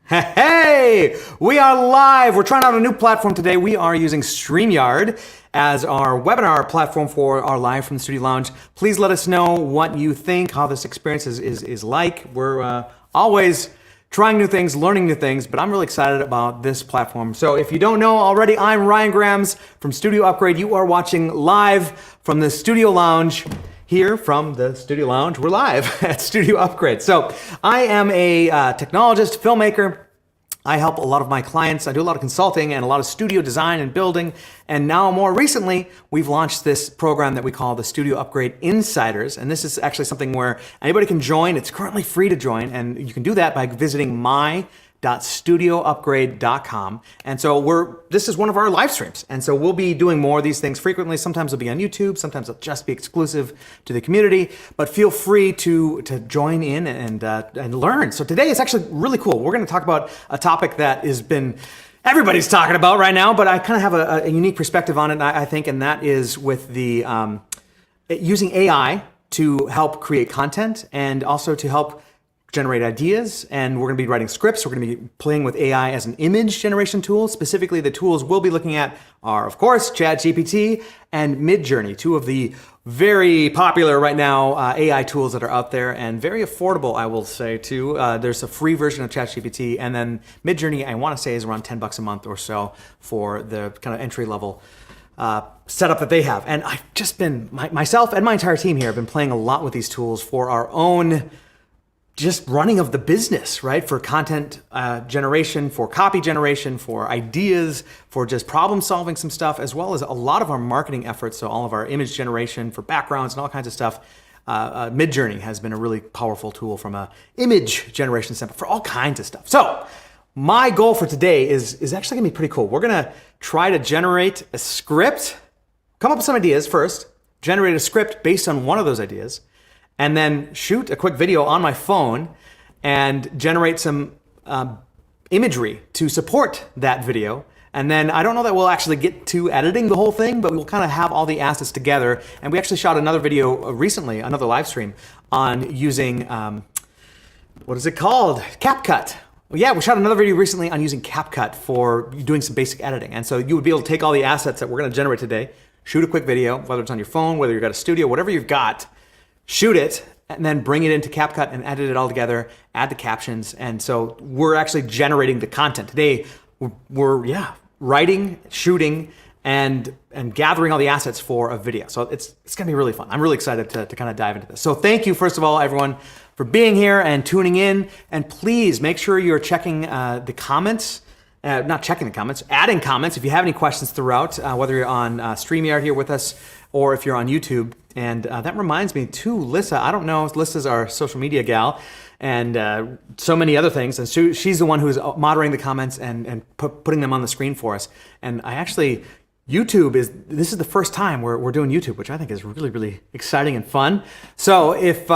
Hey, we are live. We're trying out a new platform today. We are using StreamYard as our webinar platform for our Live from the Studio Lounge. Please let us know what you think, how this experience is like. We're always trying new things, learning new things, but I'm really excited about this platform. So if you don't know already, I'm Ryan Grams from Studio Upgrade. You are watching live from the Studio Lounge. Here from the Studio Lounge, we're live at Studio Upgrade. So I am a technologist, filmmaker. I help a lot of my clients. I do a lot of consulting and a lot of studio design and building. And now more recently, we've launched this program that we call the Studio Upgrade Insiders. And this is actually something where anybody can join. It's currently free to join. And you can do that by visiting my.studioupgrade.com. And so this is one of our live streams. And so we'll be doing more of these things frequently. Sometimes it'll be on YouTube, sometimes it'll just be exclusive to the community, but feel free to join in and learn. So today is actually really cool. We're gonna talk about a topic that everybody's talking about right now, but I kind of have a unique perspective on it, I think, and that is with the using AI to help create content and also to help generate ideas. And we're gonna be writing scripts. We're gonna be playing with AI as an image generation tool. Specifically, the tools we'll be looking at are, of course, ChatGPT and MidJourney, two of the very popular right now AI tools that are out there and very affordable, I will say too. There's a free version of ChatGPT, and then MidJourney, I wanna say, is around $10 a month or so for the kind of entry level setup that they have. And I've just been, myself and my entire team here have been playing a lot with these tools for our own just running of the business, right? For content generation, for copy generation, for ideas, for just problem solving some stuff, as well as a lot of our marketing efforts. So all of our image generation for backgrounds and all kinds of stuff. MidJourney has been a really powerful tool from a image generation standpoint for all kinds of stuff. So my goal for today is actually gonna be pretty cool. We're gonna try to generate a script, come up with some ideas first, generate a script based on one of those ideas, and then shoot a quick video on my phone and generate some imagery to support that video. And then I don't know that we'll actually get to editing the whole thing, but we'll kind of have all the assets together. And we actually shot another video recently, another live stream on using, what is it called? CapCut. Yeah, we shot another video recently on using CapCut for doing some basic editing. And so you would be able to take all the assets that we're gonna generate today, shoot a quick video, whether it's on your phone, whether you've got a studio, whatever you've got, shoot it, and then bring it into CapCut and edit it all together, add the captions. And so we're actually generating the content. Today, we're writing, shooting, and gathering all the assets for a video. So it's gonna be really fun. I'm really excited to kind of dive into this. So thank you, first of all, everyone, for being here and tuning in. And please make sure you're checking the comments. Not checking the comments, adding comments if you have any questions throughout, whether you're on StreamYard here with us or if you're on YouTube. And that reminds me too, Lissa, I don't know, Lissa's our social media gal and so many other things. And she's the one who's moderating the comments and putting them on the screen for us. And this is the first time we're doing YouTube, which I think is really, really exciting and fun. So if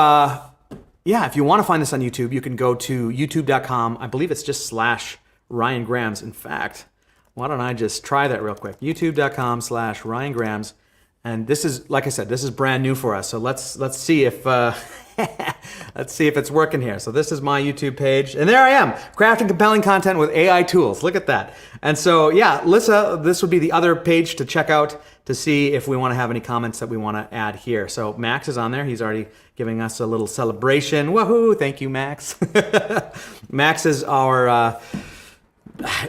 you want to find this on YouTube, you can go to youtube.com. I believe it's just /Ryan Grams. In fact, why don't I just try that real quick? youtube.com/Ryan Grams. And this is, like I said, this is brand new for us. So let's see if let's see if it's working here. So this is my YouTube page, and there I am, crafting compelling content with AI tools. Look at that. And so yeah, Lissa, this would be the other page to check out to see if we want to have any comments that we want to add here. So Max is on there. He's already giving us a little celebration. Woohoo! Thank you, Max. Max is our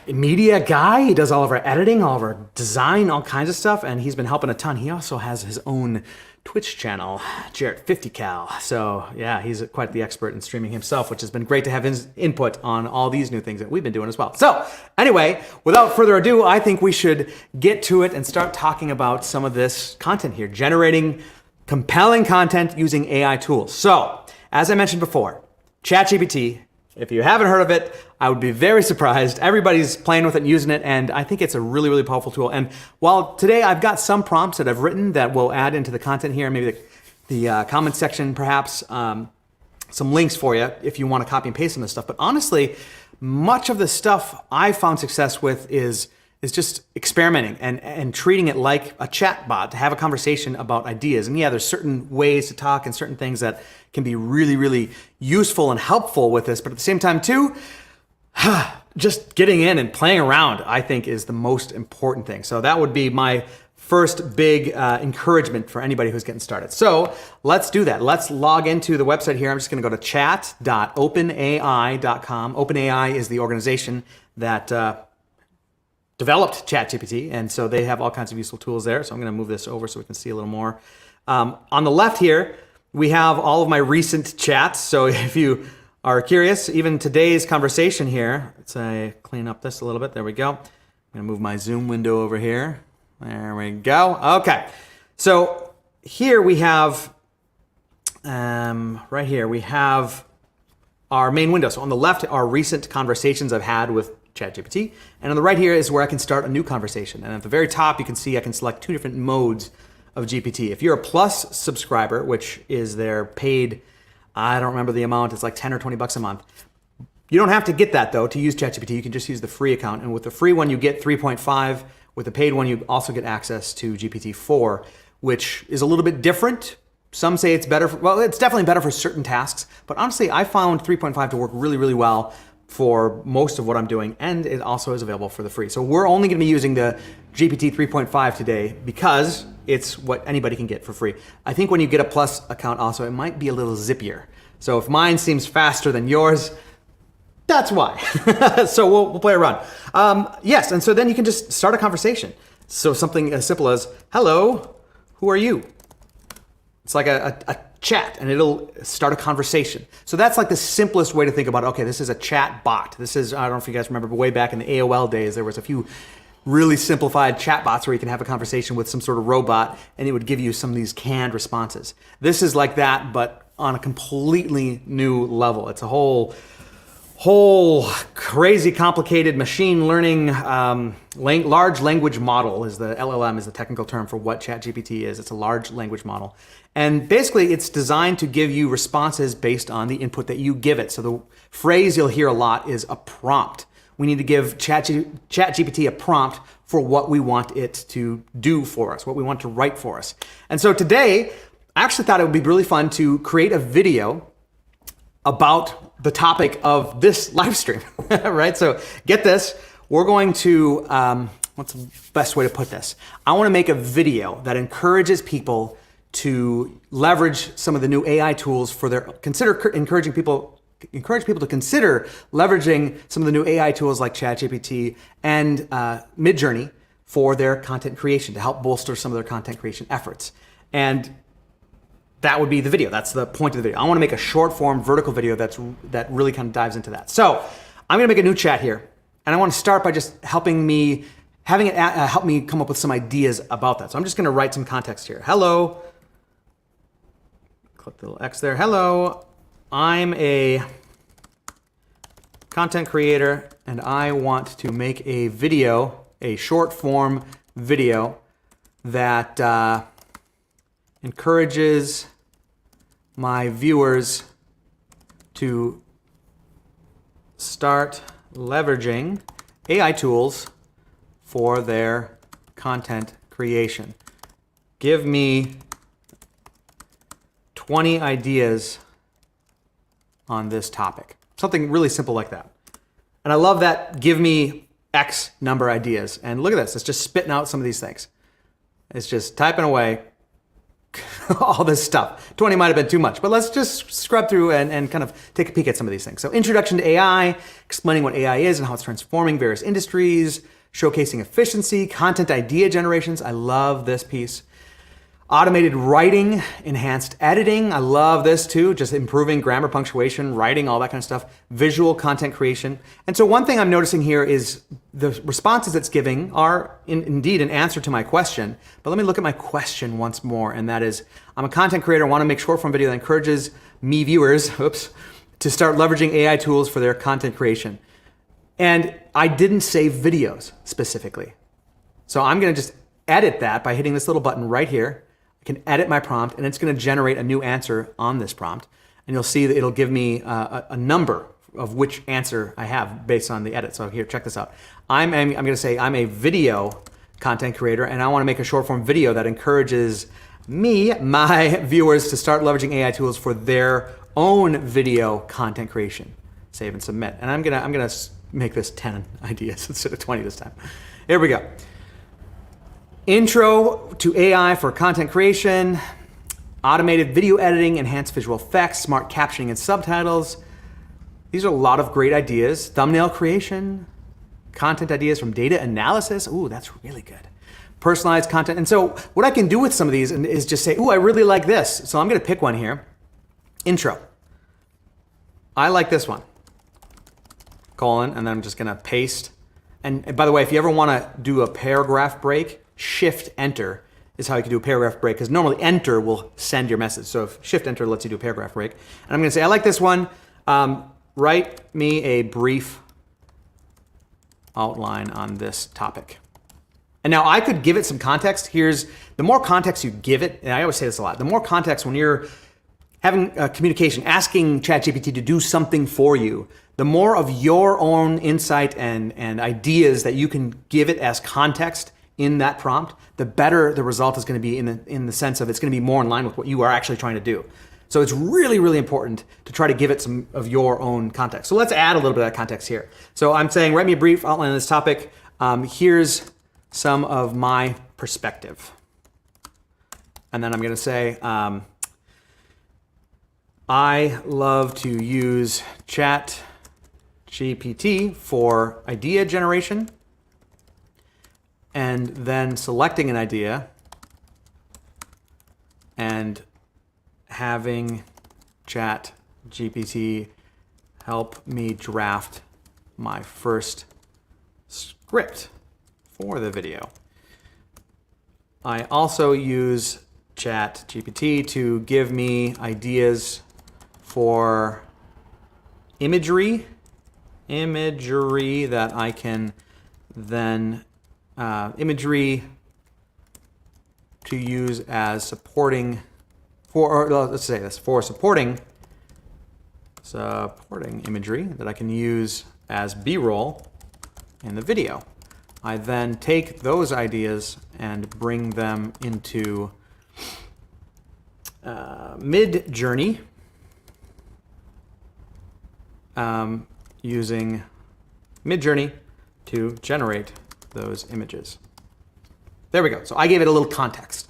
media guy. He does all of our editing, all of our design, all kinds of stuff, and he's been helping a ton. He also has his own Twitch channel, Jarrett 50cal. So yeah, he's quite the expert in streaming himself, which has been great to have his input on all these new things that we've been doing as well. So anyway, without further ado, I think we should get to it and start talking about some of this content here, generating compelling content using AI tools. So as I mentioned before, ChatGPT, if you haven't heard of it, I would be very surprised. Everybody's playing with it and using it, and I think it's a really, really powerful tool. And while today I've got some prompts that I've written that we'll add into the content here, maybe the comment section perhaps, some links for you if you want to copy and paste some of this stuff. But honestly, much of the stuff I found success with is just experimenting and treating it like a chat bot to have a conversation about ideas. And yeah, there's certain ways to talk and certain things that can be really, really useful and helpful with this. But at the same time too, just getting in and playing around, I think, is the most important thing. So that would be my first big encouragement for anybody who's getting started. So let's do that. Let's log into the website here. I'm just going to go to chat.openai.com. OpenAI is the organization that developed ChatGPT, and so they have all kinds of useful tools there. So I'm going to move this over so we can see a little more. On the left here, we have all of my recent chats. So if you are curious, even today's conversation here, let's clean up this a little bit. There we go. I'm going to move my Zoom window over here. There we go. Okay. So here we have, right here, we have our main window. So on the left are recent conversations I've had with ChatGPT. And on the right here is where I can start a new conversation. And at the very top, you can see I can select two different modes of GPT. If you're a Plus subscriber, which is their paid, I don't remember the amount, it's like 10 or 20 bucks a month. You don't have to get that though to use ChatGPT. You can just use the free account. And with the free one, you get 3.5. With the paid one, you also get access to GPT-4, which is a little bit different. Some say it's better. Well, it's definitely better for certain tasks. But honestly, I found 3.5 to work really, really well for most of what I'm doing. And it also is available for the free. So we're only going to be using the GPT 3.5 today because it's what anybody can get for free. I think when you get a Plus account also, it might be a little zippier. So if mine seems faster than yours, that's why. So we'll play around. Yes, and so then you can just start a conversation. So something as simple as, hello, who are you? It's like a chat, and it'll start a conversation. So that's like the simplest way to think about it. Okay, this is a chat bot. This is, I don't know if you guys remember, but way back in the AOL days, there was a few really simplified chat bots where you can have a conversation with some sort of robot, and it would give you some of these canned responses. This is like that, but on a completely new level. It's a whole crazy complicated machine learning large language model is the LLM is the technical term for what ChatGPT is. It's a large language model. And basically it's designed to give you responses based on the input that you give it. So the phrase you'll hear a lot is a prompt. We need to give ChatGPT a prompt for what we want it to do for us, what we want to write for us. And so today, I actually thought it would be really fun to create a video about the topic of this live stream, right? So get this, we're going to, what's the best way to put this? I want to make a video that encourages people to leverage some of the new AI tools for their, encourage people to consider leveraging some of the new AI tools like ChatGPT and MidJourney for their content creation to help bolster some of their content creation efforts. And that would be the video. That's the point of the video. I want to make a short form vertical video that really kind of dives into that. So I'm going to make a new chat here. And I want to start by just having it help me come up with some ideas about that. So I'm just going to write some context here. Hello. Click the little X there. Hello. I'm a content creator and I want to make a video, a short form video that encourages my viewers to start leveraging AI tools for their content creation. Give me 20 ideas on this topic. Something really simple like that. And I love that give me X number ideas. And look at this, it's just spitting out some of these things. It's just typing away all this stuff. 20 might have been too much, but let's just scrub through and kind of take a peek at some of these things. So introduction to AI, explaining what AI is and how it's transforming various industries, showcasing efficiency, content idea generations. I love this piece. Automated writing, enhanced editing. I love this too, just improving grammar, punctuation, writing, all that kind of stuff. Visual content creation. And so one thing I'm noticing here is the responses it's giving are indeed an answer to my question. But let me look at my question once more. And that is, I'm a content creator. I want to make short form video that encourages me viewers, to start leveraging AI tools for their content creation. And I didn't save videos specifically. So I'm going to just edit that by hitting this little button right here. I can edit my prompt and it's going to generate a new answer on this prompt. And you'll see that it'll give me a number of which answer I have based on the edit. So here, check this out. I'm going to say I'm a video content creator and I want to make a short form video that encourages my viewers to start leveraging AI tools for their own video content creation. Save and submit. And I'm gonna make this 10 ideas instead of 20 this time. Here we go. Intro to AI for content creation, automated video editing, enhanced visual effects, smart captioning and subtitles. These are a lot of great ideas. Thumbnail creation, content ideas from data analysis. Ooh, that's really good. Personalized content. And so what I can do with some of these is just say, ooh, I really like this. So I'm going to pick one here. Intro. I like this one. Colon, and then I'm just going to paste. And by the way, if you ever want to do a paragraph break, Shift Enter is how you can do a paragraph break, because normally Enter will send your message. So if Shift Enter lets you do a paragraph break. And I'm going to say, I like this one. Write me a brief outline on this topic. And now I could give it some context. Here's the more context you give it, and I always say this a lot, the more context when you're having a communication, asking ChatGPT to do something for you, the more of your own insight and ideas that you can give it as context in that prompt, the better the result is going to be in the sense of it's going to be more in line with what you are actually trying to do. So it's really, really important to try to give it some of your own context. So let's add a little bit of that context here. So I'm saying, write me a brief outline on this topic. Here's some of my perspective. And then I'm going to say, I love to use ChatGPT for idea generation, and then selecting an idea and having ChatGPT help me draft my first script for the video. I also use ChatGPT to give me ideas for imagery that I can then imagery to use as supporting let's say this, for supporting imagery that I can use as B-roll in the video. I then take those ideas and bring them into MidJourney using MidJourney to generate those images. There we go. So I gave it a little context.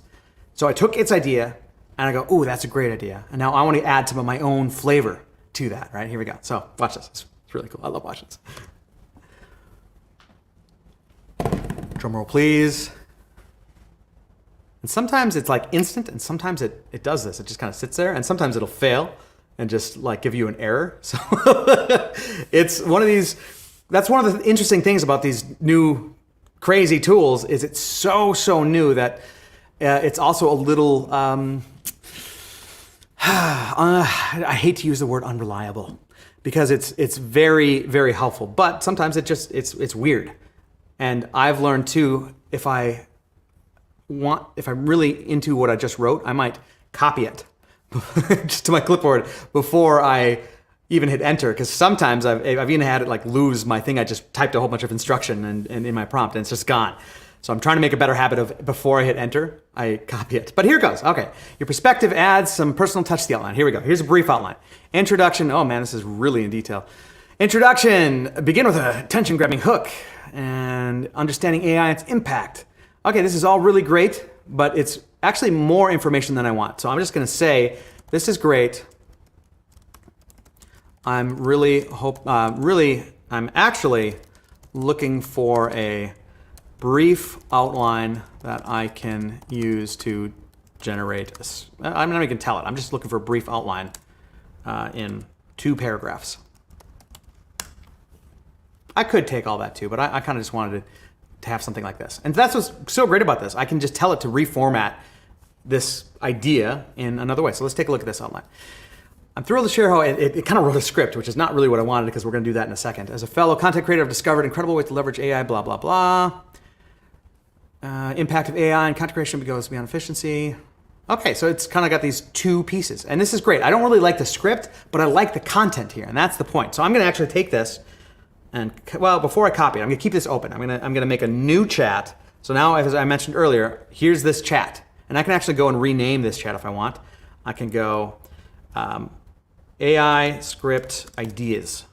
So I took its idea and I go, ooh, that's a great idea. And now I want to add some of my own flavor to that, right? Here we go. So watch this. It's really cool. I love watching this. Drum roll, please. And sometimes it's like instant, and sometimes it does this. It just kind of sits there, and sometimes it'll fail and just like give you an error. So it's one of these, that's one of the interesting things about these new crazy tools is it's so new that it's also a little, I hate to use the word unreliable because it's very, very helpful, but sometimes it's weird. And I've learned too, if I'm really into what I just wrote, I might copy it just to my clipboard before I even hit enter, because sometimes I've even had it like lose my thing. I just typed a whole bunch of instruction and in my prompt and it's just gone. So I'm trying to make a better habit of before I hit enter, I copy it. But here goes. Okay. Your perspective adds some personal touch to the outline. Here we go. Here's a brief outline. Introduction. Oh man, this is really in detail. Introduction. Begin with a attention-grabbing hook and understanding AI and its impact. Okay, this is all really great, but it's actually more information than I want. So I'm just going to say, this is great. I'm actually looking for a brief outline that I can use to generate I'm not even going to tell it. I'm just looking for a brief outline in 2 paragraphs. I could take all that too, but I kind of just wanted to have something like this. And that's what's so great about this. I can just tell it to reformat this idea in another way. So let's take a look at this outline. I'm thrilled to share how it kind of wrote a script, which is not really what I wanted because we're going to do that in a second. As a fellow content creator, I've discovered incredible ways to leverage AI, blah, blah, blah. Impact of AI and content creation goes beyond efficiency. Okay, so it's kind of got these 2 pieces. And this is great. I don't really like the script, but I like the content here. And that's the point. So I'm going to actually take this and, well, before I copy it, I'm going to keep this open. I'm going to make a new chat. So now, as I mentioned earlier, here's this chat. And I can actually go and rename this chat if I want. I can go AI script ideas.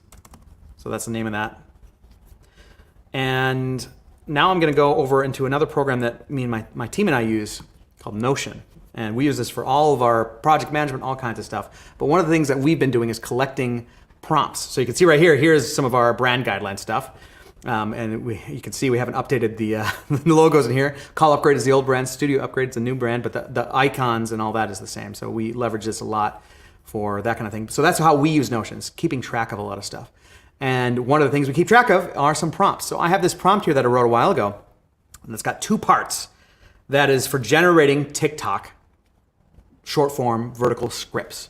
So that's the name of that. And now I'm going to go over into another program that me and my team and I use called Notion. And we use this for all of our project management, all kinds of stuff. But one of the things that we've been doing is collecting prompts. So you can see right here, here's some of our brand guideline stuff. And you can see we haven't updated the the logos in here. Call Upgrade is the old brand, Studio Upgrade is the new brand, but the icons and all that is the same. So we leverage this a lot for that kind of thing. So that's how we use Notions, keeping track of a lot of stuff. And one of the things we keep track of are some prompts. So I have this prompt here that I wrote a while ago, and it's got 2 parts. That is for generating TikTok short form vertical scripts.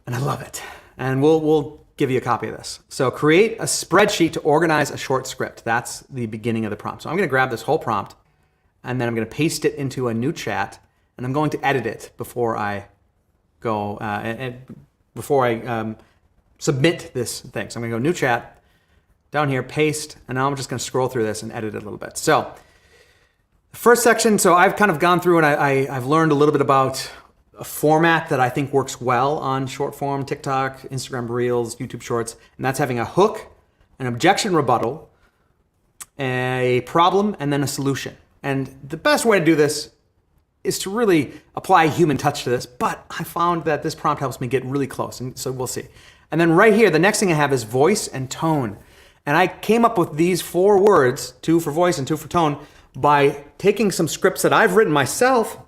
And I love it. And we'll give you a copy of this. So create a spreadsheet to organize a short script. That's the beginning of the prompt. So I'm going to grab this whole prompt, and then I'm going to paste it into a new chat, and I'm going to edit it before I go before I submit this thing. So I'm going to go new chat, down here, paste, and now I'm just going to scroll through this and edit it a little bit. So the first section, so I've kind of gone through and I've learned a little bit about a format that I think works well on short form, TikTok, Instagram Reels, YouTube Shorts, and that's having a hook, an objection rebuttal, a problem, and then a solution. And the best way to do this is to really apply a human touch to this, but I found that this prompt helps me get really close, and so we'll see. And then right here, the next thing I have is voice and tone. And I came up with these 4 words, 2 for voice and 2 for tone, by taking some scripts that I've written myself,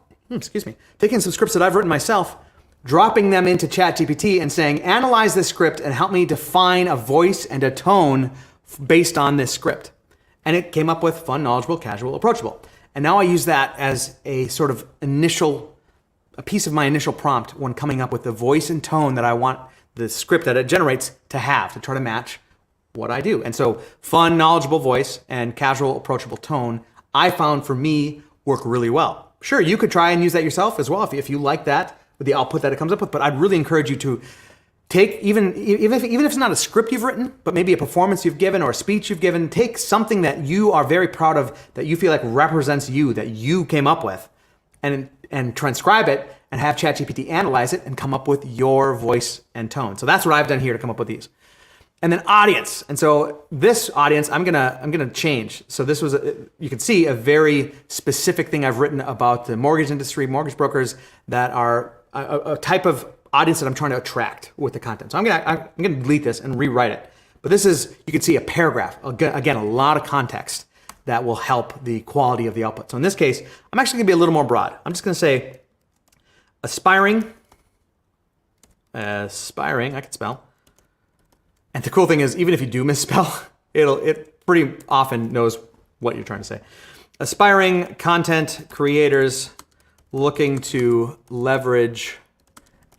dropping them into ChatGPT and saying, analyze this script and help me define a voice and a tone based on this script. And it came up with fun, knowledgeable, casual, approachable. And now I use that as a sort of a piece of my initial prompt when coming up with the voice and tone that I want the script that it generates to have, to try to match what I do. And so fun, knowledgeable voice and casual, approachable tone, I found for me work really well. Sure, you could try and use that yourself as well if you like that with the output that it comes up with, but I'd really encourage you to take, even if it's not a script you've written, but maybe a performance you've given or a speech you've given, take something that you are very proud of, that you feel like represents you, that you came up with, and transcribe it and have ChatGPT analyze it and come up with your voice and tone. So that's what I've done here to come up with these. And then audience. And so this audience, I'm gonna change. So this was, you can see a very specific thing I've written about the mortgage industry, mortgage brokers that are a type of audience that I'm trying to attract with the content. So I'm gonna delete this and rewrite it. But this is, you can see a paragraph. Again, a lot of context that will help the quality of the output. So in this case, I'm actually gonna be a little more broad. I'm just gonna say aspiring, I can spell. And the cool thing is, even if you do misspell, it pretty often knows what you're trying to say. Aspiring content creators looking to leverage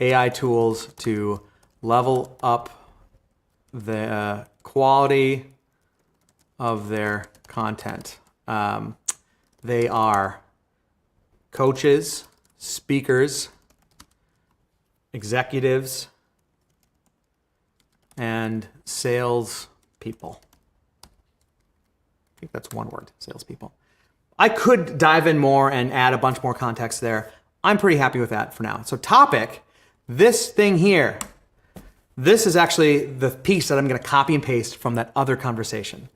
AI tools to level up the quality of their content. They are coaches, speakers, executives, and sales people. I think that's one word, salespeople. I could dive in more and add a bunch more context there. I'm pretty happy with that for now. So topic, this thing here, this is actually the piece that I'm gonna copy and paste from that other conversation.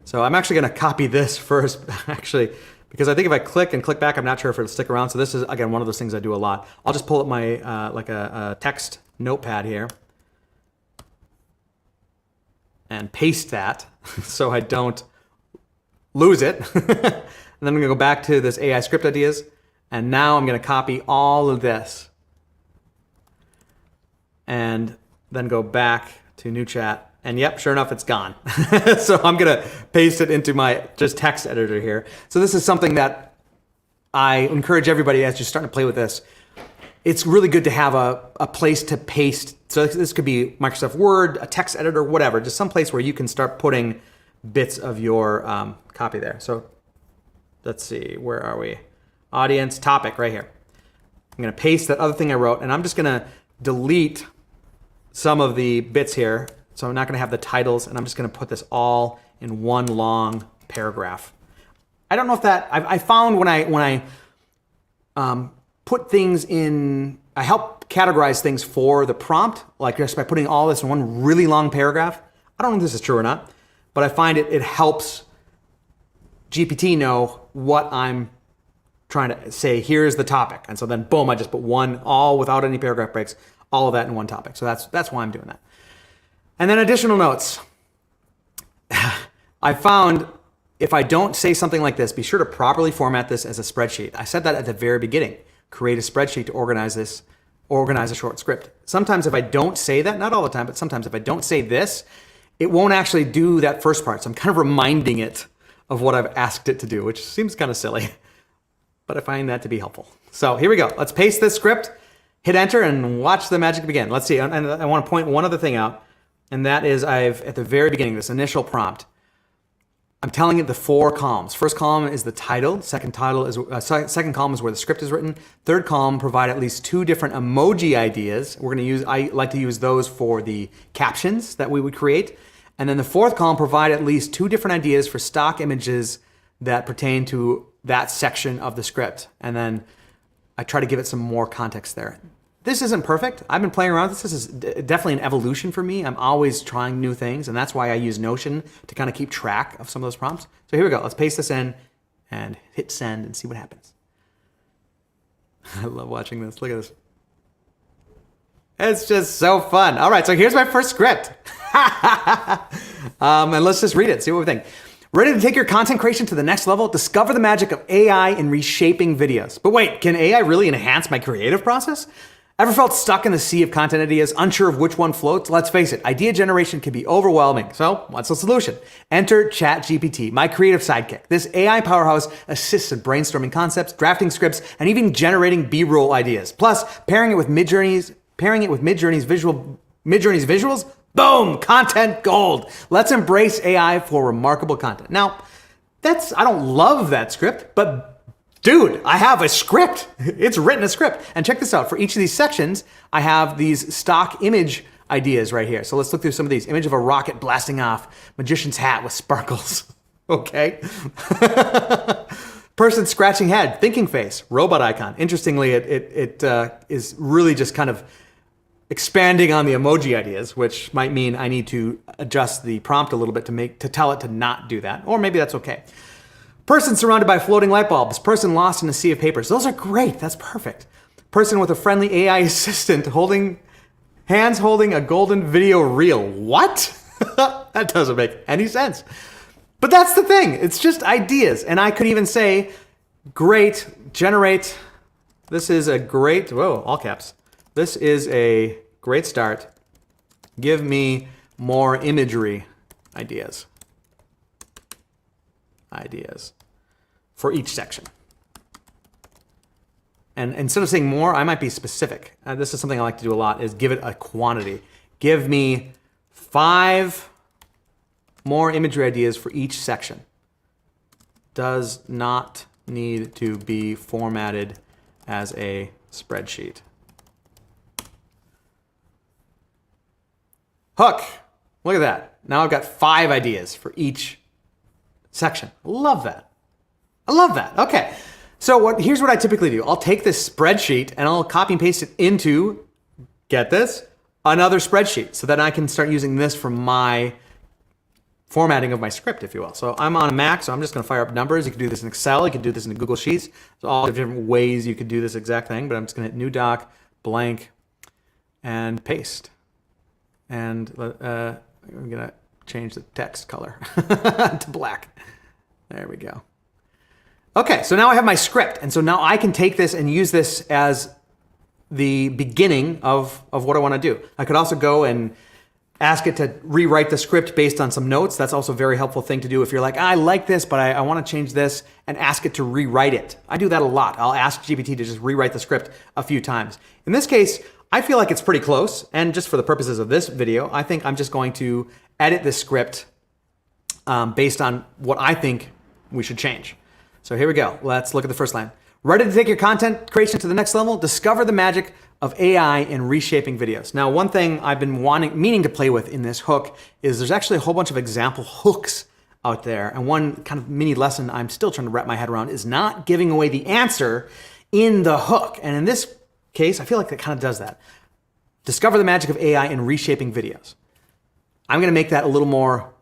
So I'm actually gonna copy this first, actually, because I think if I click and click back, I'm not sure if it'll stick around. So this is, again, one of those things I do a lot. I'll just pull up my, like a text notepad here and paste that so I don't lose it. And then I'm gonna go back to this AI script ideas, and now I'm gonna copy all of this and then go back to new chat, and yep, sure enough, it's gone. So I'm gonna paste it into my just text editor here. So this is something that I encourage everybody as you're starting to play with this. It's really good to have a place to paste. So this could be Microsoft Word, a text editor, whatever, just some place where you can start putting bits of your copy there. So let's see, where are we? Audience, topic, right here. I'm gonna paste that other thing I wrote, and I'm just gonna delete some of the bits here. So I'm not gonna have the titles, and I'm just gonna put this all in one long paragraph. I don't know if that, I found when I put things in, I help categorize things for the prompt, like just by putting all this in one really long paragraph. I don't know if this is true or not, but I find it helps GPT know what I'm trying to say. Here's the topic. And so then boom, I just put one, all without any paragraph breaks, all of that in one topic. So that's why I'm doing that. And then additional notes. I found if I don't say something like this, be sure to properly format this as a spreadsheet. I said that at the very beginning. Create a spreadsheet to organize a short script. Sometimes if I don't say that, not all the time, but sometimes if I don't say this, it won't actually do that first part. So I'm kind of reminding it of what I've asked it to do, which seems kind of silly, but I find that to be helpful. So here we go. Let's paste this script, hit enter, and watch the magic begin. Let's see. And I want to point one other thing out, and that is at the very beginning, this initial prompt, I'm telling it the 4 columns. First column is the title. Second column is where the script is written. Third column provide at least 2 different emoji ideas. I like to use those for the captions that we would create. And then the fourth column provide at least 2 different ideas for stock images that pertain to that section of the script. And then I try to give it some more context there. This isn't perfect. I've been playing around with this. This is definitely an evolution for me. I'm always trying new things, and that's why I use Notion to kind of keep track of some of those prompts. So here we go. Let's paste this in and hit send and see what happens. I love watching this. Look at this. It's just so fun. All right, so here's my first script. And let's just read it, see what we think. Ready to take your content creation to the next level? Discover the magic of AI in reshaping videos. But wait, can AI really enhance my creative process? Ever felt stuck in the sea of content ideas, unsure of which one floats? Let's face it, idea generation can be overwhelming. So what's the solution? Enter ChatGPT, my creative sidekick. This AI powerhouse assists in brainstorming concepts, drafting scripts, and even generating B-roll ideas. Plus, pairing it with MidJourney's visuals, boom, content gold. Let's embrace AI for remarkable content. Now, I don't love that script, but dude, I have a script. It's written a script. And check this out. For each of these sections, I have these stock image ideas right here. So let's look through some of these. Image of a rocket blasting off, magician's hat with sparkles. Okay. Person scratching head, thinking face, robot icon. Interestingly, it is really just kind of expanding on the emoji ideas, which might mean I need to adjust the prompt a little bit to tell it to not do that. Or maybe that's okay. Person surrounded by floating light bulbs. Person lost in a sea of papers. Those are great. That's perfect. Person with a friendly AI assistant holding a golden video reel. What? That doesn't make any sense. But that's the thing. It's just ideas. And I could even say, great, generate. This is a great, whoa, all caps. This is a great start. Give me more imagery ideas for each section. And instead of saying more, I might be specific. This is something I like to do a lot, is give it a quantity. Give me 5 more imagery ideas for each section. Does not need to be formatted as a spreadsheet. Hook. Look at that. Now I've got 5 ideas for each section. Love that. I love that. Okay. So here's what I typically do. I'll take this spreadsheet and I'll copy and paste it into, get this, another spreadsheet, so that I can start using this for my formatting of my script, if you will. So I'm on a Mac, so I'm just going to fire up numbers. You can do this in Excel. You can do this in Google Sheets. There's all the different ways you could do this exact thing, but I'm just going to hit new doc, blank, and paste. And I'm going to change the text color to black. There we go. Okay, so now I have my script. And so now I can take this and use this as the beginning of what I want to do. I could also go and ask it to rewrite the script based on some notes. That's also a very helpful thing to do if you're like, I like this, but I want to change this, and ask it to rewrite it. I do that a lot. I'll ask GPT to just rewrite the script a few times. In this case, I feel like it's pretty close, and just for the purposes of this video, I think I'm just going to edit this script based on what I think we should change. So here we go. Let's look at the first line. Ready to take your content creation to the next level? Discover the magic of AI in reshaping videos. Now, one thing I've been meaning to play with in this hook is there's actually a whole bunch of example hooks out there. And one kind of mini lesson I'm still trying to wrap my head around is not giving away the answer in the hook. And in this case, I feel like that kind of does that. Discover the magic of AI in reshaping videos. I'm going to make that a little more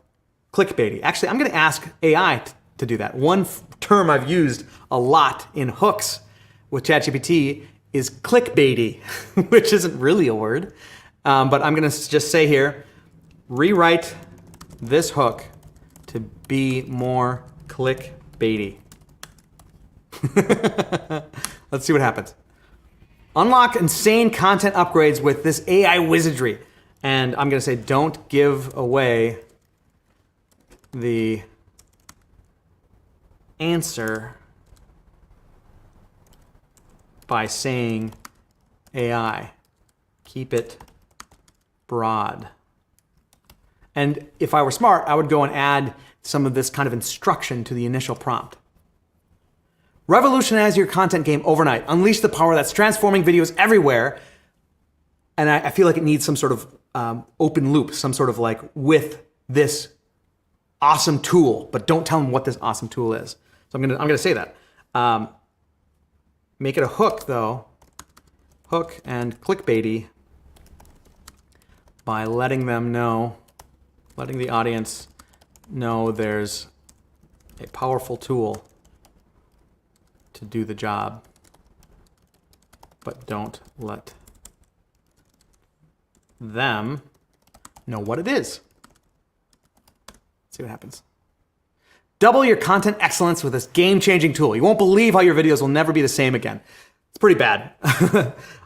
clickbaity. Actually, I'm going to ask AI to do that. One term I've used a lot in hooks with ChatGPT is clickbaity, which isn't really a word. But I'm going to just say here, rewrite this hook to be more clickbaity. Let's see what happens. Unlock insane content upgrades with this AI wizardry. And I'm going to say, don't give away the answer by saying AI. Keep it broad. And if I were smart, I would go and add some of this kind of instruction to the initial prompt. Revolutionize your content game overnight. Unleash the power that's transforming videos everywhere. And I feel like it needs some sort of open loop, some sort of like with this awesome tool, but don't tell them what this awesome tool is. So I'm gonna say that. Make it a hook though, hook and clickbaity by letting them know, letting the audience know there's a powerful tool to do the job, but don't let them know what it is. Let's see what happens. Double your content excellence with this game-changing tool. You won't believe how your videos will never be the same again. It's pretty bad.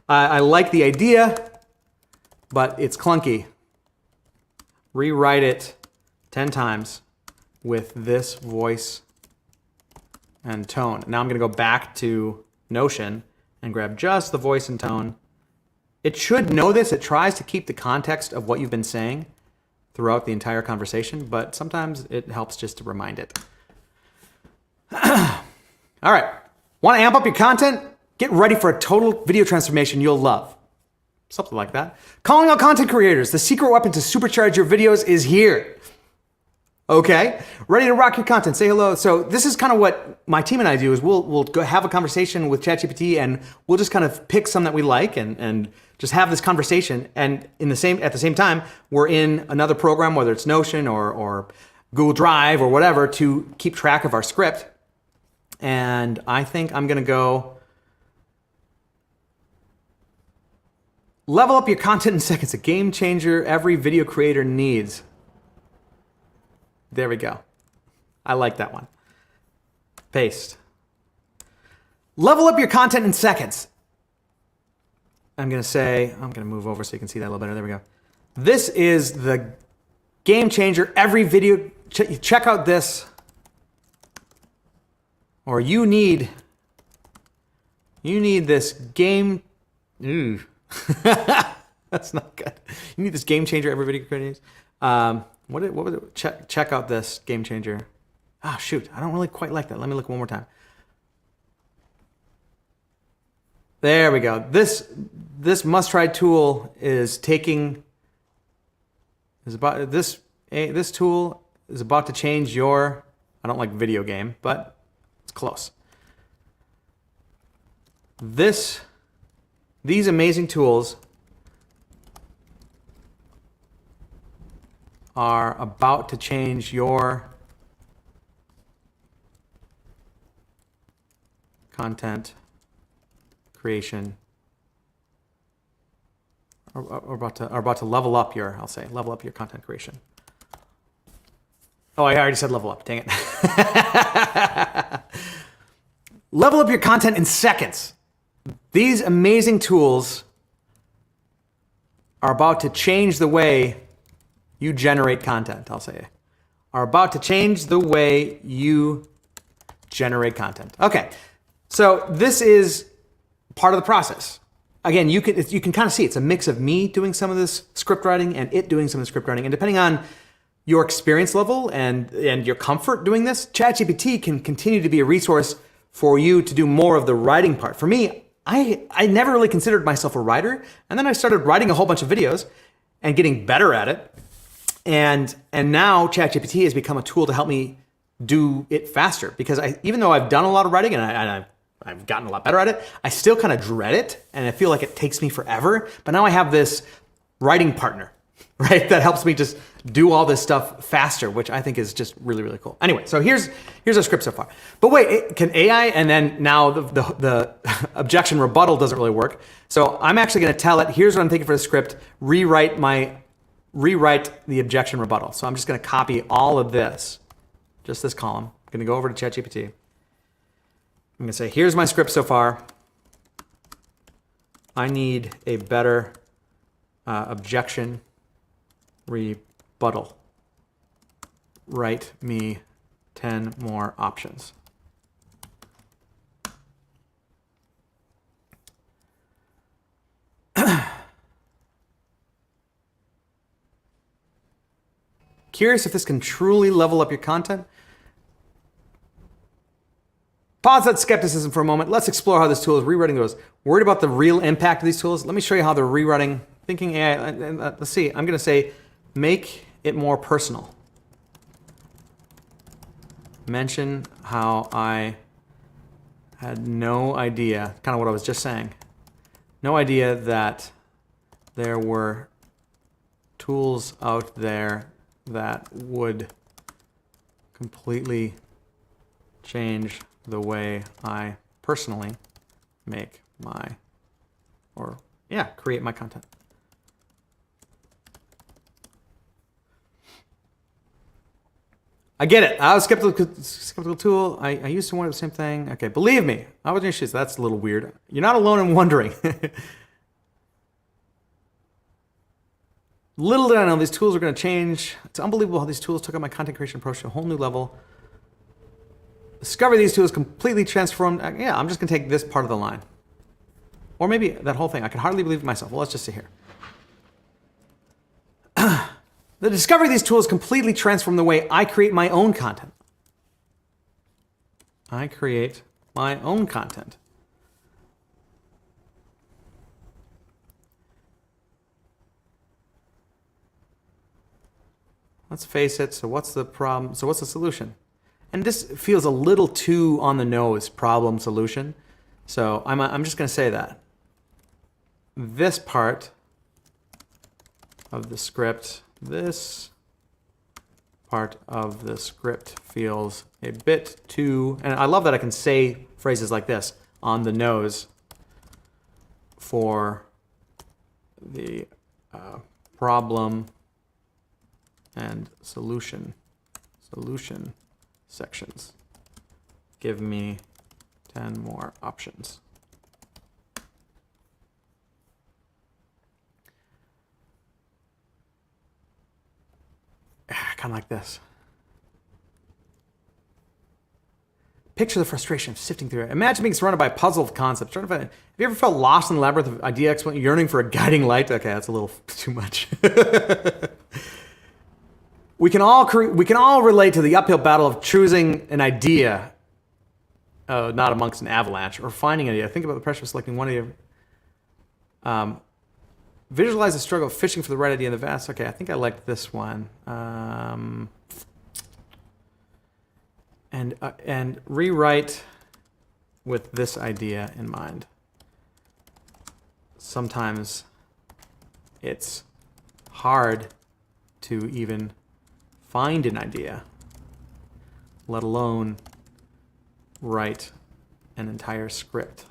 I like the idea, but it's clunky. Rewrite it 10 times with this voice and tone. Now I'm going to go back to Notion and grab just the voice and tone. It should know this. It tries to keep the context of what you've been saying throughout the entire conversation, but sometimes it helps just to remind it. All right. Want to amp up your content? Get ready for a total video transformation you'll love. Something like that. Calling out content creators. The secret weapon to supercharge your videos is here. Okay, ready to rock your content. Say hello. So this is kind of what my team and I do is we'll go have a conversation with ChatGPT and we'll just kind of pick some that we like and just have this conversation. And at the same time, we're in another program, whether it's Notion or Google Drive or whatever, to keep track of our script. And I think I'm going to go level up your content in seconds. A game changer every video creator needs. There we go. I like that one. Paste. Level up your content in seconds. I'm going to move over so you can see that a little better. There we go. This is the game changer. Every video, check out this. Or you need this game. Ooh. That's not good. You need this game changer every video creator needs. What was it? Check out this game changer. Ah, shoot. I don't really quite like that. Let me look one more time. There we go. This must-try tool is this tool is about to change your, I don't like video game, but it's close. These amazing tools are about to change your content creation, or about to level up your, level up your content creation. Oh, I already said level up, dang it. Level up your content in seconds. These amazing tools are about to change the way you generate content, are about to change the way you generate content. Okay, so this is part of the process. Again, you can kind of see it's a mix of me doing some of this script writing and it doing some of the script writing. And depending on your experience level and your comfort doing this, ChatGPT can continue to be a resource for you to do more of the writing part. For me, I never really considered myself a writer, and then I started writing a whole bunch of videos and getting better at it. And now ChatGPT has become a tool to help me do it faster, because even though I've done a lot of writing and I've gotten a lot better at it, I still kind of dread it and I feel like it takes me forever. But now I have this writing partner right? That helps me just do all this stuff faster, which I think is just really, really cool. Anyway, so here's our script so far. But wait, can AI, and then now the objection rebuttal doesn't really work. So I'm actually going to tell it, here's what I'm thinking for the script, rewrite the objection rebuttal. So I'm just going to copy all of this, just this column. I'm going to go over to ChatGPT. I'm going to say, here's my script so far. I need a better objection rebuttal. Write me 10 more options. Curious if this can truly level up your content? Pause that skepticism for a moment. Let's explore how this tool is rewriting those. Worried about the real impact of these tools? Let me show you how they're rewriting thinking AI. Let's see. I'm going to say, make it more personal. Mention how I had no idea, kind of what I was just saying, no idea that there were tools out there that would completely change the way I personally make my, create my content. I get it. I was skeptical tool. I used to wonder the same thing. Okay, believe me, I was in your shoes. That's a little weird. You're not alone in wondering. Little did I know these tools are going to change. It's unbelievable how these tools took up my content creation approach to a whole new level. Discover these tools completely transformed. Yeah, I'm just going to take this part of the line. Or maybe that whole thing. I can hardly believe it myself. Well, let's just see here. The discovery of these tools completely transformed the way I create my own content. I create my own content. Let's face it. So what's the problem? So what's the solution? And this feels a little too on the nose, problem, solution. So I'm just going to say that. This part of the script, this part of the script feels a bit too, and I love that I can say phrases like this, on the nose for the problem and solution sections. Give me 10 more options. Kind of like this. Picture the frustration of sifting through it. Imagine being surrounded by a puzzle of concepts. Have you ever felt lost in the labyrinth of idea explanation, yearning for a guiding light? Okay, that's a little too much. We can all relate to the uphill battle of choosing an idea, not amongst an avalanche, or finding an idea. Think about the pressure of selecting one idea. Visualize the struggle of fishing for the right idea in the vast. Okay, I think I liked this one. And rewrite with this idea in mind. Sometimes it's hard to even find an idea, let alone write an entire script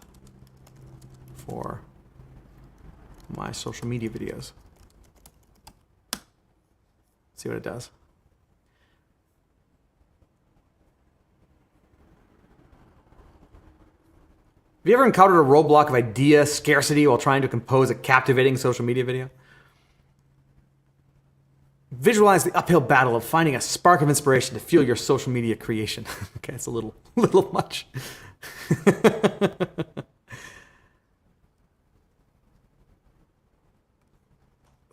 for my social media videos. See what it does. Have you ever encountered a roadblock of idea scarcity while trying to compose a captivating social media video? Visualize the uphill battle of finding a spark of inspiration to fuel your social media creation. Okay, it's a little much.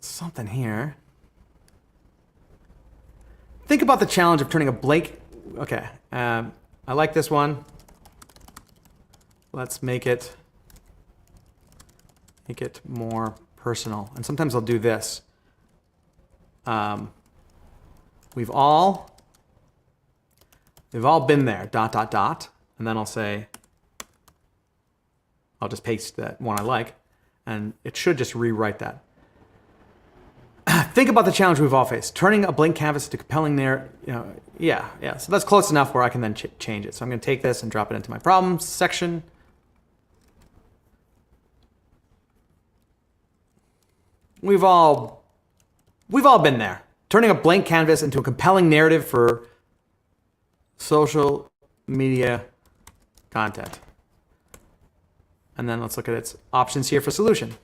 Something here. Think about the challenge of turning a blank. Okay, I like this one. Let's make it more personal. And sometimes I'll do this. We've all been there, ... And then I'll say, I'll just paste that one I like, and it should just rewrite that. Think about the challenge we've all faced. Turning a blank canvas into compelling yeah. So that's close enough where I can then change it. So I'm going to take this and drop it into my problems section. We've all been there. Turning a blank canvas into a compelling narrative for social media content. And then let's look at its options here for solution.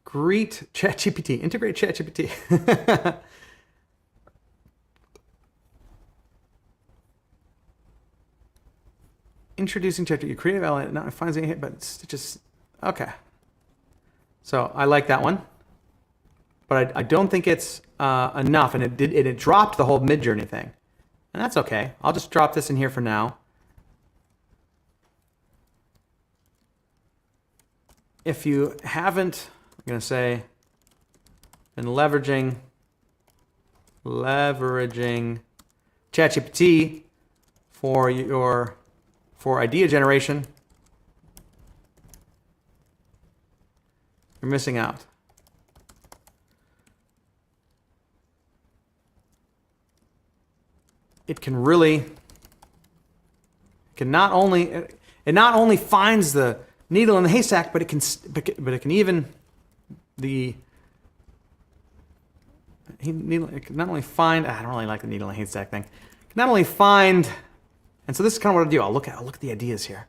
Greet ChatGPT. Integrate ChatGPT. Introducing ChatGPT. Creative element. Not finds any hit, but it's just okay. So I like that one, but I don't think it's enough, and it dropped the whole MidJourney thing, and that's okay. I'll just drop this in here for now. If you haven't, I'm going to say, been leveraging ChatGPT for idea generation, you're missing out. It not only finds the needle in the haystack, but it can even it can not only find. I don't really like the needle in the haystack thing. It can not only find, and so this is kind of what I do. I'll look at the ideas here.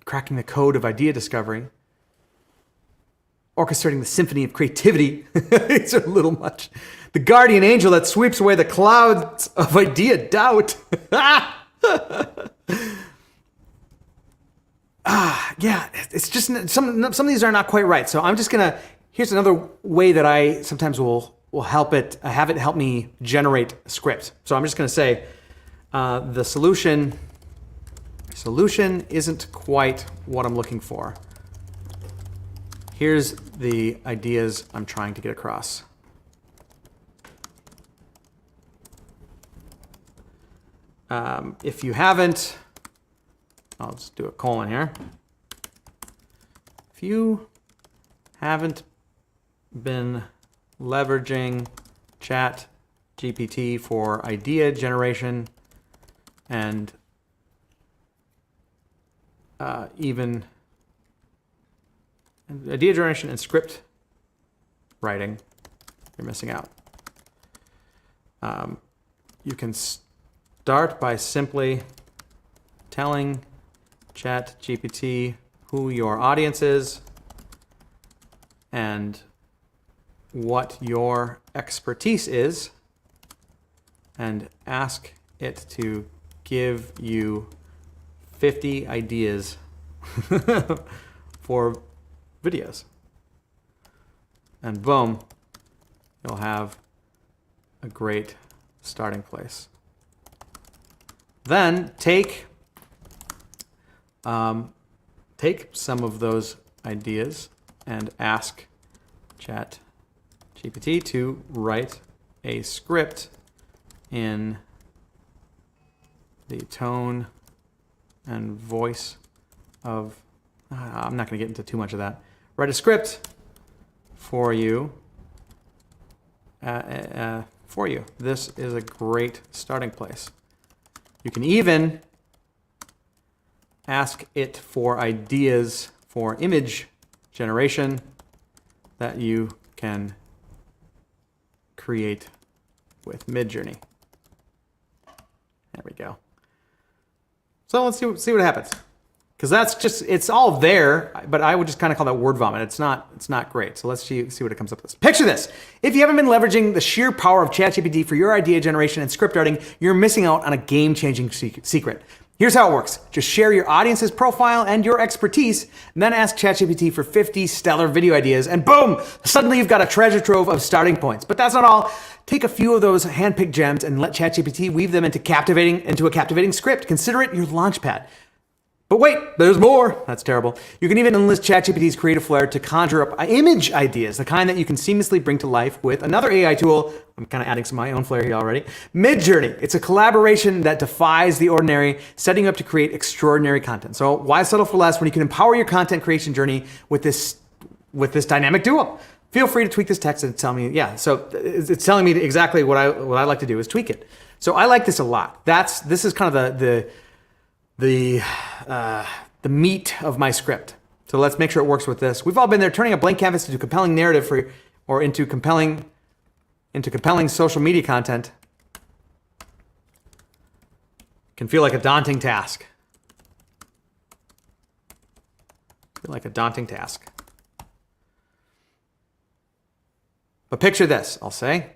Cracking the code of idea discovery. Orchestrating the symphony of creativity. It's a little much. The guardian angel that sweeps away the clouds of idea doubt. Yeah, it's just some of these are not quite right. So I'm just gonna. Here's another way that I sometimes will have it help me generate a script. So I'm just gonna say the solution isn't quite what I'm looking for. Here's the ideas I'm trying to get across. If you haven't, I'll just do a colon here. If you haven't been leveraging ChatGPT for idea generation and even idea generation and script writing, you're missing out. You can start by simply telling ChatGPT who your audience is and what your expertise is, and ask it to give you 50 ideas for videos. And boom, you'll have a great starting place. Then take some of those ideas and ask ChatGPT to write a script in the tone and voice of, I'm not going to get into too much of that. Write a script for you. This is a great starting place. You can even ask it for ideas for image generation that you can create with MidJourney. There we go. So let's see what happens. Because that's just, it's all there, but I would just kind of call that word vomit. It's not great. So let's see what it comes up with. Picture this. If you haven't been leveraging the sheer power of ChatGPT for your idea generation and script writing, you're missing out on a game-changing secret. Here's how it works. Just share your audience's profile and your expertise, and then ask ChatGPT for 50 stellar video ideas, and boom, suddenly you've got a treasure trove of starting points. But that's not all. Take a few of those handpicked gems and let ChatGPT weave them into a captivating script. Consider it your launchpad. But wait, there's more. That's terrible. You can even enlist ChatGPT's creative flair to conjure up image ideas, the kind that you can seamlessly bring to life with another AI tool. I'm kind of adding some of my own flair here already. MidJourney. It's a collaboration that defies the ordinary, setting you up to create extraordinary content. So why settle for less when you can empower your content creation journey with this dynamic duo? Feel free to tweak this text and tell me, yeah. So it's telling me exactly what I like to do is tweak it. So I like this a lot. This is kind of the meat of my script. So let's make sure it works with this. We've all been there, turning a blank canvas into compelling narrative into compelling social media content can feel like a daunting task. But picture this, I'll say.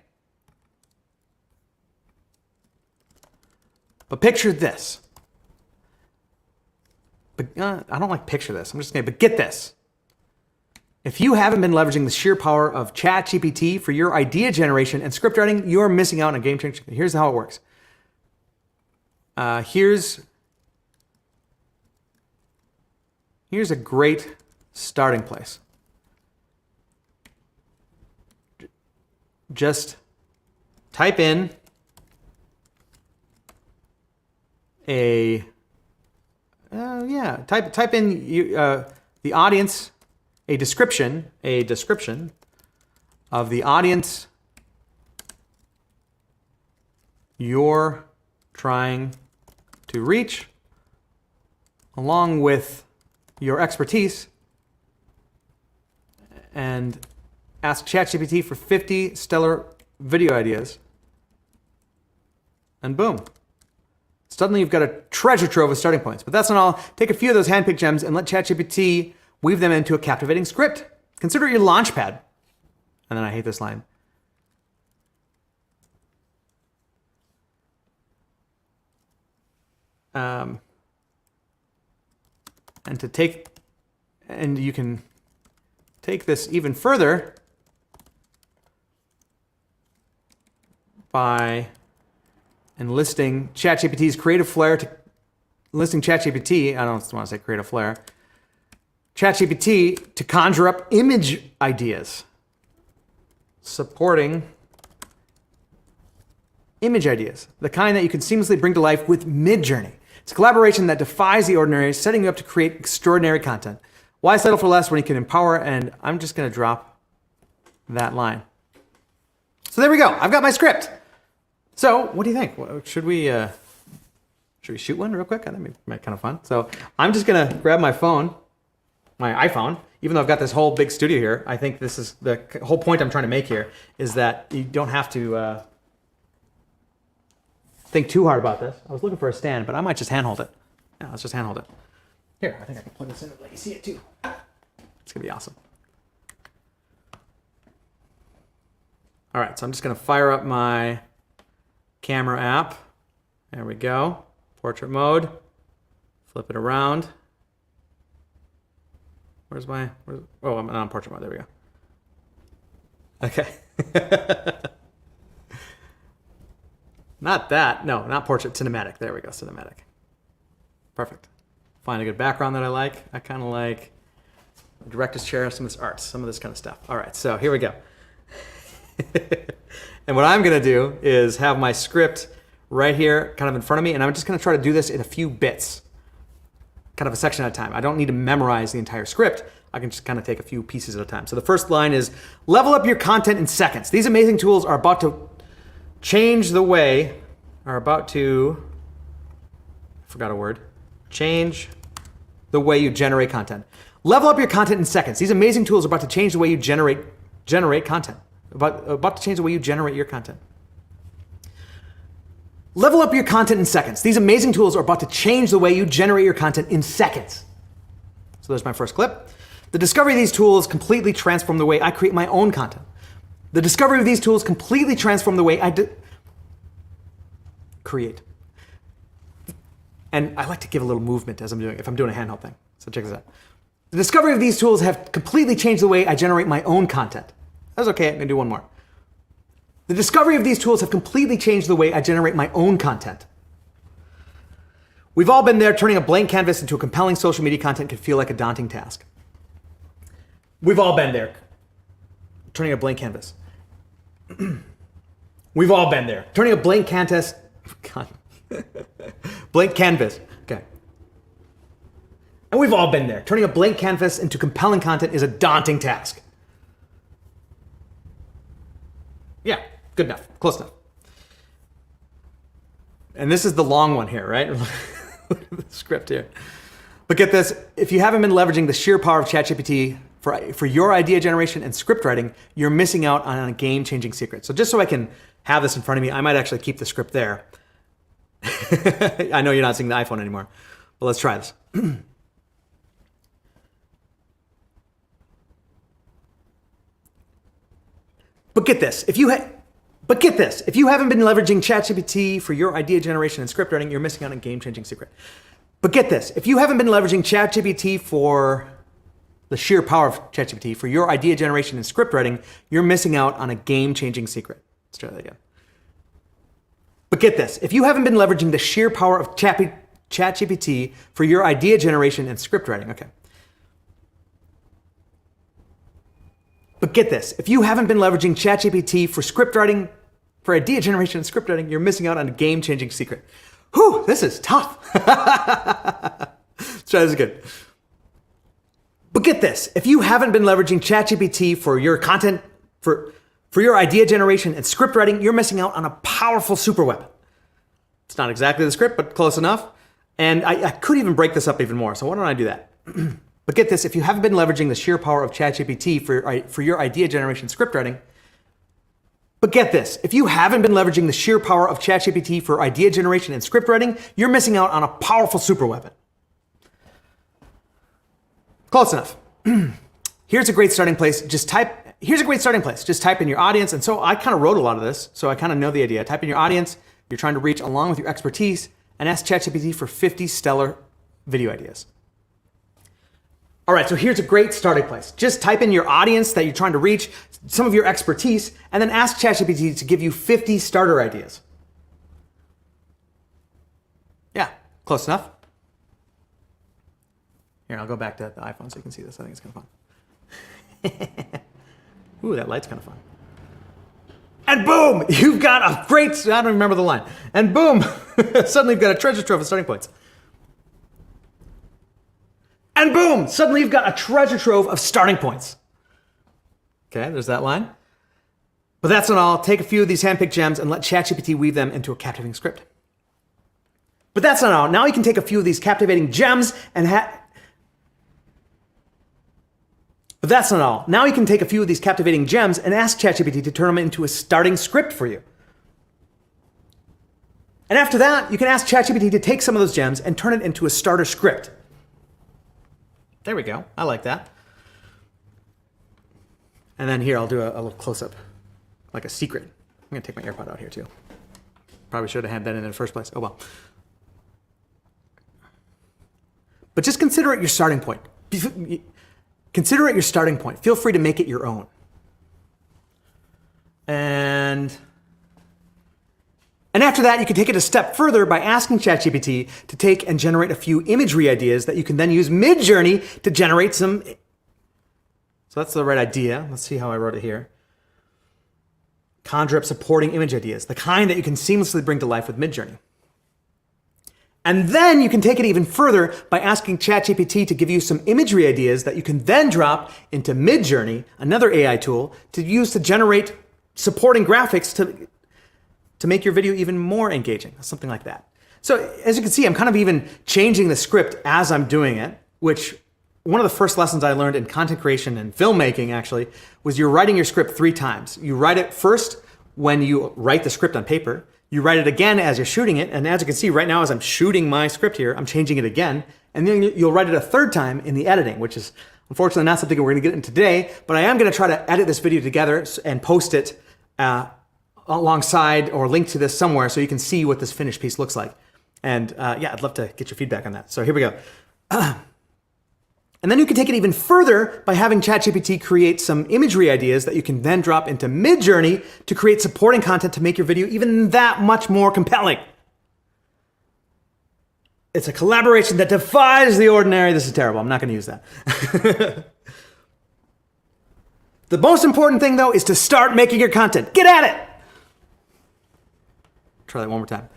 But picture this. But I don't like picture this. I'm just saying, but get this. If you haven't been leveraging the sheer power of ChatGPT for your idea generation and script writing, you're missing out on a game changer. Here's how it works. Here's a great starting place. Just type in type in the audience, a description of the audience you're trying to reach, along with your expertise, and ask ChatGPT for 50 stellar video ideas, and boom. Suddenly you've got a treasure trove of starting points. But that's not all. Take a few of those handpicked gems and let ChatGPT weave them into a captivating script. Consider it your launch pad. And then I hate this line. And you can take this even further by enlisting ChatGPT's creative flair ChatGPT, I don't want to say creative flair, ChatGPT to conjure up image ideas. Supporting image ideas, the kind that you can seamlessly bring to life with MidJourney. It's a collaboration that defies the ordinary, setting you up to create extraordinary content. Why settle for less when you can empower? And I'm just going to drop that line. So there we go. I've got my script. So what do you think? Should we shoot one real quick? That'd be kind of fun. So I'm just going to grab my phone, my iPhone, even though I've got this whole big studio here. I think this is the whole point I'm trying to make here is that you don't have to think too hard about this. I was looking for a stand, but I might just handhold it. Yeah, let's just handhold it. Here, I think I can plug this in and let you see it too. It's going to be awesome. All right, so I'm just going to fire up my camera app. There we go. Portrait mode. Flip it around. Oh, I'm on portrait mode. There we go. Okay. Not that. No, not portrait. Cinematic. There we go. Cinematic. Perfect. Find a good background that I like. I kind of like the director's chair, some of this art, some of this kind of stuff. All right, so here we go. And what I'm going to do is have my script right here kind of in front of me, and I'm just going to try to do this in a few bits, kind of a section at a time. I don't need to memorize the entire script. I can just kind of take a few pieces at a time. So the first line is, level up your content in seconds. These amazing tools are about to change the way, change the way you generate content. Level up your content in seconds. These amazing tools are about to change the way you generate content. About to change the way you generate your content. Level up your content in seconds. These amazing tools are about to change the way you generate your content in seconds. So there's my first clip. The discovery of these tools completely transformed the way I create my own content. The discovery of these tools completely transformed the way I create. And I like to give a little movement as if I'm doing a handheld thing. So check this out. The discovery of these tools have completely changed the way I generate my own content. That's okay, I'm gonna do one more. The discovery of these tools have completely changed the way I generate my own content. We've all been there. Turning a blank canvas into a compelling social media content can feel like a daunting task. We've all been there. Turning a blank canvas. We've all been there. Turning a blank canvas. Blank canvas. Okay. And we've all been there. Turning a blank canvas into compelling content is a daunting task. Yeah, good enough. Close enough. And this is the long one here, right? Look at the script here. But get this, if you haven't been leveraging the sheer power of ChatGPT for your idea generation and script writing, you're missing out on a game-changing secret. So just so I can have this in front of me, I might actually keep the script there. I know you're not seeing the iPhone anymore, but let's try this. But get this, if you haven't been leveraging ChatGPT for your idea generation and script writing, you're missing out on a game-changing secret. But get this, if you haven't been leveraging ChatGPT for the sheer power of ChatGPT for your idea generation and script writing, you're missing out on a game-changing secret. Let's try that again. But get this, if you haven't been leveraging the sheer power of ChatGPT for your idea generation and script writing, okay. But get this, if you haven't been leveraging ChatGPT for script writing, for idea generation and script writing, you're missing out on a game-changing secret. Whew, this is tough. Let's try this again. But get this, if you haven't been leveraging ChatGPT for your content, for your idea generation and script writing, you're missing out on a powerful super weapon. It's not exactly the script, but close enough. And I could even break this up even more, so why don't I do that? But get this, if you haven't been leveraging the sheer power of ChatGPT for your idea generation script writing, but get this, if you haven't been leveraging the sheer power of ChatGPT for idea generation and script writing, you're missing out on a powerful super weapon. Close enough. Here's a great starting place. Just type in your audience. And so I kind of wrote a lot of this, so I kind of know the idea. Type in your audience you're trying to reach along with your expertise and ask ChatGPT for 50 stellar video ideas. All right, so here's a great starting place. Just type in your audience that you're trying to reach, some of your expertise, and then ask ChatGPT to give you 50 starter ideas. Yeah, close enough. Here, I'll go back to the iPhone so you can see this. I think it's kind of fun. Ooh, that light's kind of fun. And boom, you've got a great, I don't remember the line. And boom, suddenly you've got a treasure trove of starting points. And boom, suddenly you've got a treasure trove of starting points. Okay, there's that line. But that's not all. Take a few of these handpicked gems and let ChatGPT weave them into a captivating script. But that's not all. Now you can take a few of these captivating gems and But that's not all. Now you can take a few of these captivating gems and ask ChatGPT to turn them into a starting script for you. And after that, you can ask ChatGPT to take some of those gems and turn it into a starter script. There we go. I like that. And then here, I'll do a little close-up, like a secret. I'm going to take my AirPod out here, too. Probably should have had that in the first place. Oh, well. But just consider it your starting point. Consider it your starting point. Feel free to make it your own. And after that, you can take it a step further by asking ChatGPT to take and generate a few imagery ideas that you can then use MidJourney to generate some. So that's the right idea. Let's see how I wrote it here. Conjure up supporting image ideas, the kind that you can seamlessly bring to life with MidJourney. And then you can take it even further by asking ChatGPT to give you some imagery ideas that you can then drop into MidJourney, another AI tool, to use to generate supporting graphics to make your video even more engaging, something like that. So as you can see, I'm kind of even changing the script as I'm doing it, which one of the first lessons I learned in content creation and filmmaking actually was you're writing your script 3 times. You write it first when you write the script on paper. You write it again as you're shooting it. And as you can see right now, as I'm shooting my script here, I'm changing it again. And then you'll write it a 3rd time in the editing, which is unfortunately not something we're gonna get into today, but I am gonna try to edit this video together and post it alongside or link to this somewhere so you can see what this finished piece looks like. And yeah, I'd love to get your feedback on that. So here we go. And then you can take it even further by having ChatGPT create some imagery ideas that you can then drop into MidJourney to create supporting content to make your video even that much more compelling. It's a collaboration that defies the ordinary. This is terrible. I'm not going to use that. The most important thing, though, is to start making your content. Get at it. Try that one more time.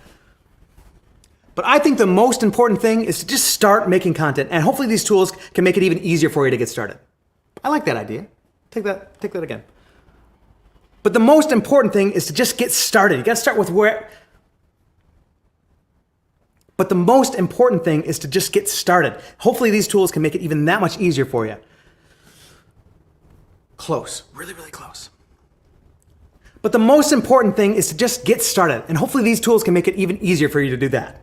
But I think the most important thing is to just start making content. And hopefully these tools can make it even easier for you to get started. I like that idea. Take that again. But the most important thing is to just get started. You got to start with where. But the most important thing is to just get started. Hopefully these tools can make it even that much easier for you. Close, really, really close. But the most important thing is to just get started. And hopefully these tools can make it even easier for you to do that.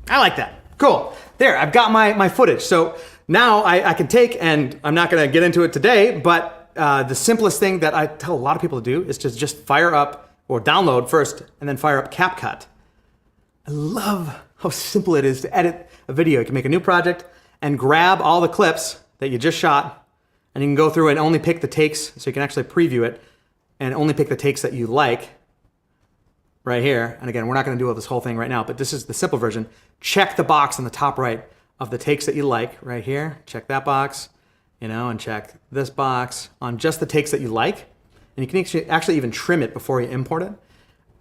I like that. Cool. There, I've got my footage. So now I can take, and I'm not going to get into it today, but the simplest thing that I tell a lot of people to do is to just fire up or download first and then fire up CapCut. I love how simple it is to edit a video. You can make a new project and grab all the clips that you just shot, and you can go through and only pick the takes, so you can actually preview it and only pick the takes that you like right here. And again, we're not going to do this whole thing right now, but this is the simple version. Check the box on the top right of the takes that you like right here. Check that box, and check this box on just the takes that you like. And you can actually even trim it before you import it.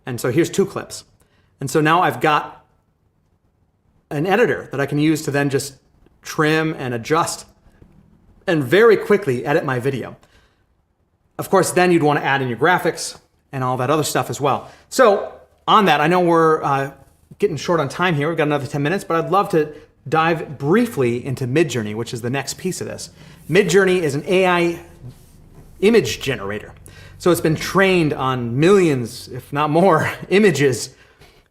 And so here's 2 clips. And so now I've got an editor that I can use to then just trim and adjust and very quickly edit my video. Of course, then you'd want to add in your graphics and all that other stuff as well. So on that, I know we're getting short on time here. We've got another 10 minutes, but I'd love to dive briefly into MidJourney, which is the next piece of this. MidJourney is an AI image generator. So it's been trained on millions, if not more, images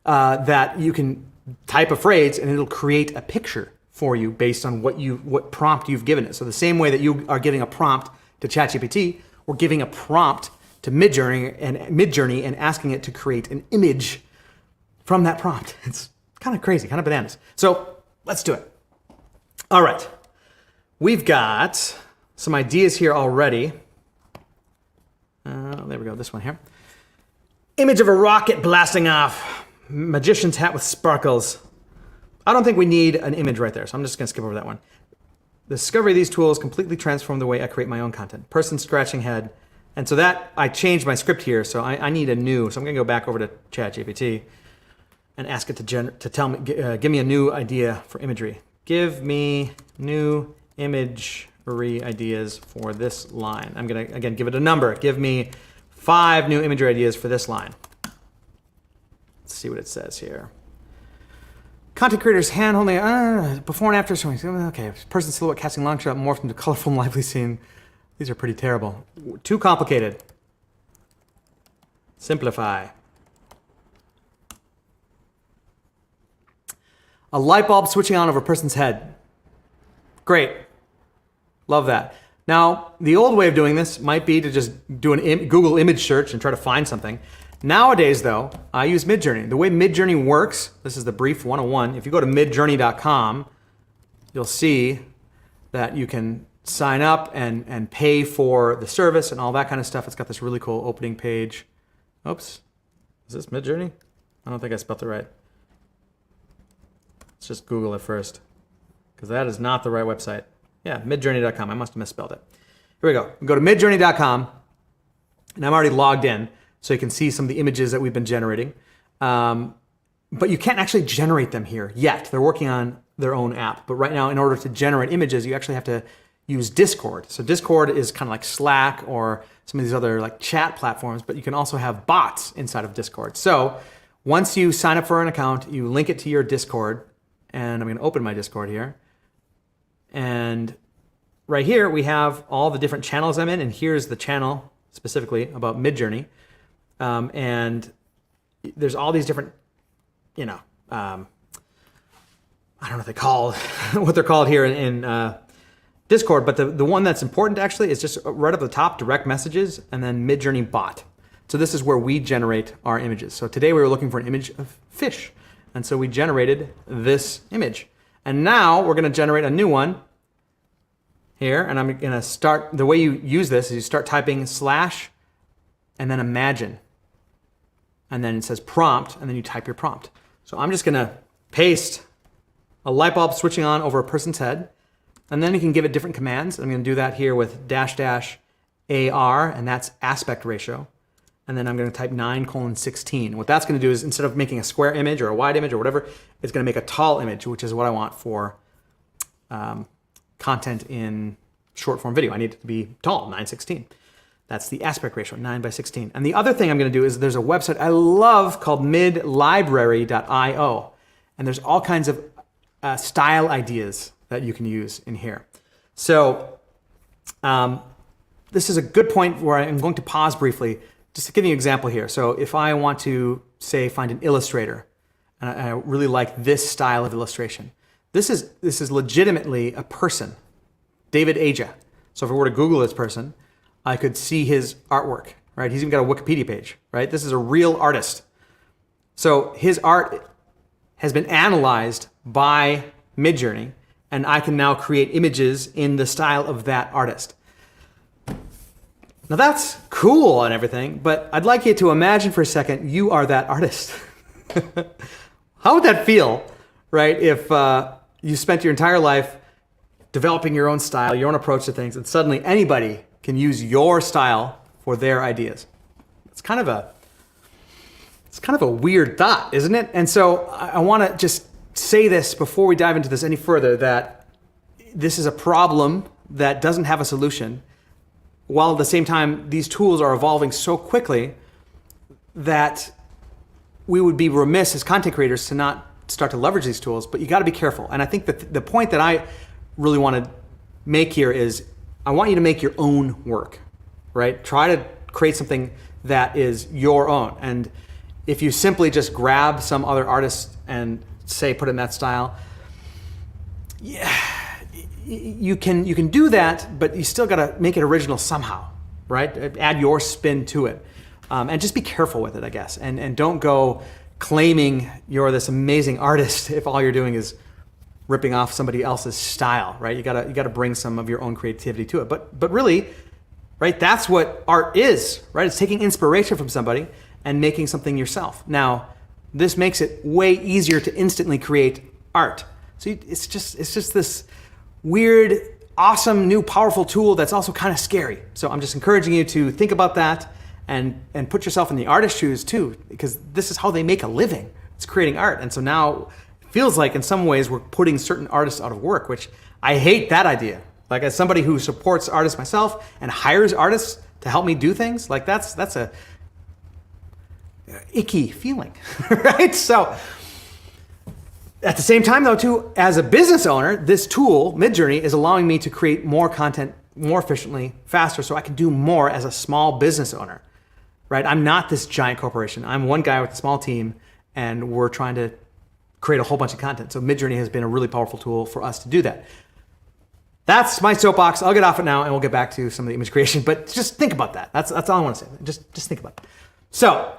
that you can type a phrase and it'll create a picture for you based on what prompt you've given it. So the same way that you are giving a prompt to ChatGPT, we're giving a prompt to MidJourney and asking it to create an image from that prompt. It's kind of crazy, kind of bananas. So let's do it. All right. We've got some ideas here already. There we go, this one here. Image of a rocket blasting off. Magician's hat with sparkles. I don't think we need an image right there, so I'm just going to skip over that one. The discovery of these tools completely transformed the way I create my own content. Person scratching head. And so that, I changed my script here, so I need a new, so I'm going to go back over to ChatGPT and ask it to tell me, give me a new idea for imagery. Give me new imagery ideas for this line. I'm going to, again, give it a number. Give me 5 new imagery ideas for this line. Let's see what it says here. Content creators hand holding before and after showing. Okay, person silhouette casting long shot morphed into colorful and lively scene. These are pretty terrible. Too complicated. Simplify. A light bulb switching on over a person's head. Great. Love that. Now, the old way of doing this might be to just do an Google image search and try to find something. Nowadays, though, I use MidJourney. The way MidJourney works, this is the brief 101. If you go to midjourney.com, you'll see that you can sign up and pay for the service and all that kind of stuff. It's got this really cool opening page. Oops. Is this MidJourney? I don't think I spelled it right. Let's just Google it first, because that is not the right website. Yeah, midjourney.com. I must have misspelled it. Here we go. We go to midjourney.com, and I'm already logged in, so you can see some of the images that we've been generating. But you can't actually generate them here yet. They're working on their own app. But right now, in order to generate images, you actually have to use Discord. So Discord is kind of like Slack or some of these other like chat platforms, but you can also have bots inside of Discord. So once you sign up for an account, you link it to your Discord, and I'm going to open my Discord here. And right here, we have all the different channels I'm in, and here's the channel specifically about MidJourney. And there's all these different, I don't know what they call what they're called here in Discord, but the one that's important actually is just right up the top, direct messages, and then MidJourney bot. So this is where we generate our images. So today we were looking for an image of fish, and so we generated this image. And now we're going to generate a new one here, and I'm going to start, the way you use this is you start typing slash and then imagine. And then it says prompt, and then you type your prompt. So I'm just going to paste a light bulb switching on over a person's head. And then you can give it different commands. I'm going to do that here with --AR, and that's aspect ratio. And then I'm going to type 9:16. What that's going to do is, instead of making a square image or a wide image or whatever, it's going to make a tall image, which is what I want for content in short form video. I need it to be tall, 9:16. That's the aspect ratio, 9:16. And the other thing I'm going to do is, there's a website I love called midlibrary.io. And there's all kinds of style ideas that you can use in here. So this is a good point where I'm going to pause briefly just to give you an example here. So if I want to, say, find an illustrator, and I really like this style of illustration, this is legitimately a person, David Aja. So if I were to Google this person, I could see his artwork, right? He's even got a Wikipedia page, right? This is a real artist. So his art has been analyzed by MidJourney, and I can now create images in the style of that artist. Now that's cool and everything, but I'd like you to imagine for a second you are that artist. How would that feel, right? If you spent your entire life developing your own style, your own approach to things, and suddenly anybody can use your style for their ideas. It's kind of a weird thought, isn't it? And so I want to just say this before we dive into this any further, that this is a problem that doesn't have a solution, while at the same time these tools are evolving so quickly that we would be remiss as content creators to not start to leverage these tools, but you got to be careful. And I think that the point that I really want to make here is, I want you to make your own work, right? Try to create something that is your own. And if you simply just grab some other artist and say, put it in that style, yeah, you can do that, but you still got to make it original somehow, right? Add your spin to it. And just be careful with it, I guess. And don't go claiming you're this amazing artist if all you're doing is ripping off somebody else's style, right? You gotta bring some of your own creativity to it. But really, right, that's what art is, right? It's taking inspiration from somebody and making something yourself. Now, this makes it way easier to instantly create art. So it's just this weird, awesome, new, powerful tool that's also kind of scary. So I'm just encouraging you to think about that and put yourself in the artist's shoes too, because this is how they make a living. It's creating art. And so now it feels like in some ways we're putting certain artists out of work, which I hate that idea. Like, as somebody who supports artists myself and hires artists to help me do things, like that's a icky feeling, right? So at the same time though too, as a business owner, this tool, MidJourney, is allowing me to create more content more efficiently, faster, so I can do more as a small business owner, right? I'm not this giant corporation. I'm one guy with a small team, and we're trying to create a whole bunch of content. So MidJourney has been a really powerful tool for us to do that. That's my soapbox. I'll get off it now and we'll get back to some of the image creation, but just think about that. That's all I want to say. Just think about it. So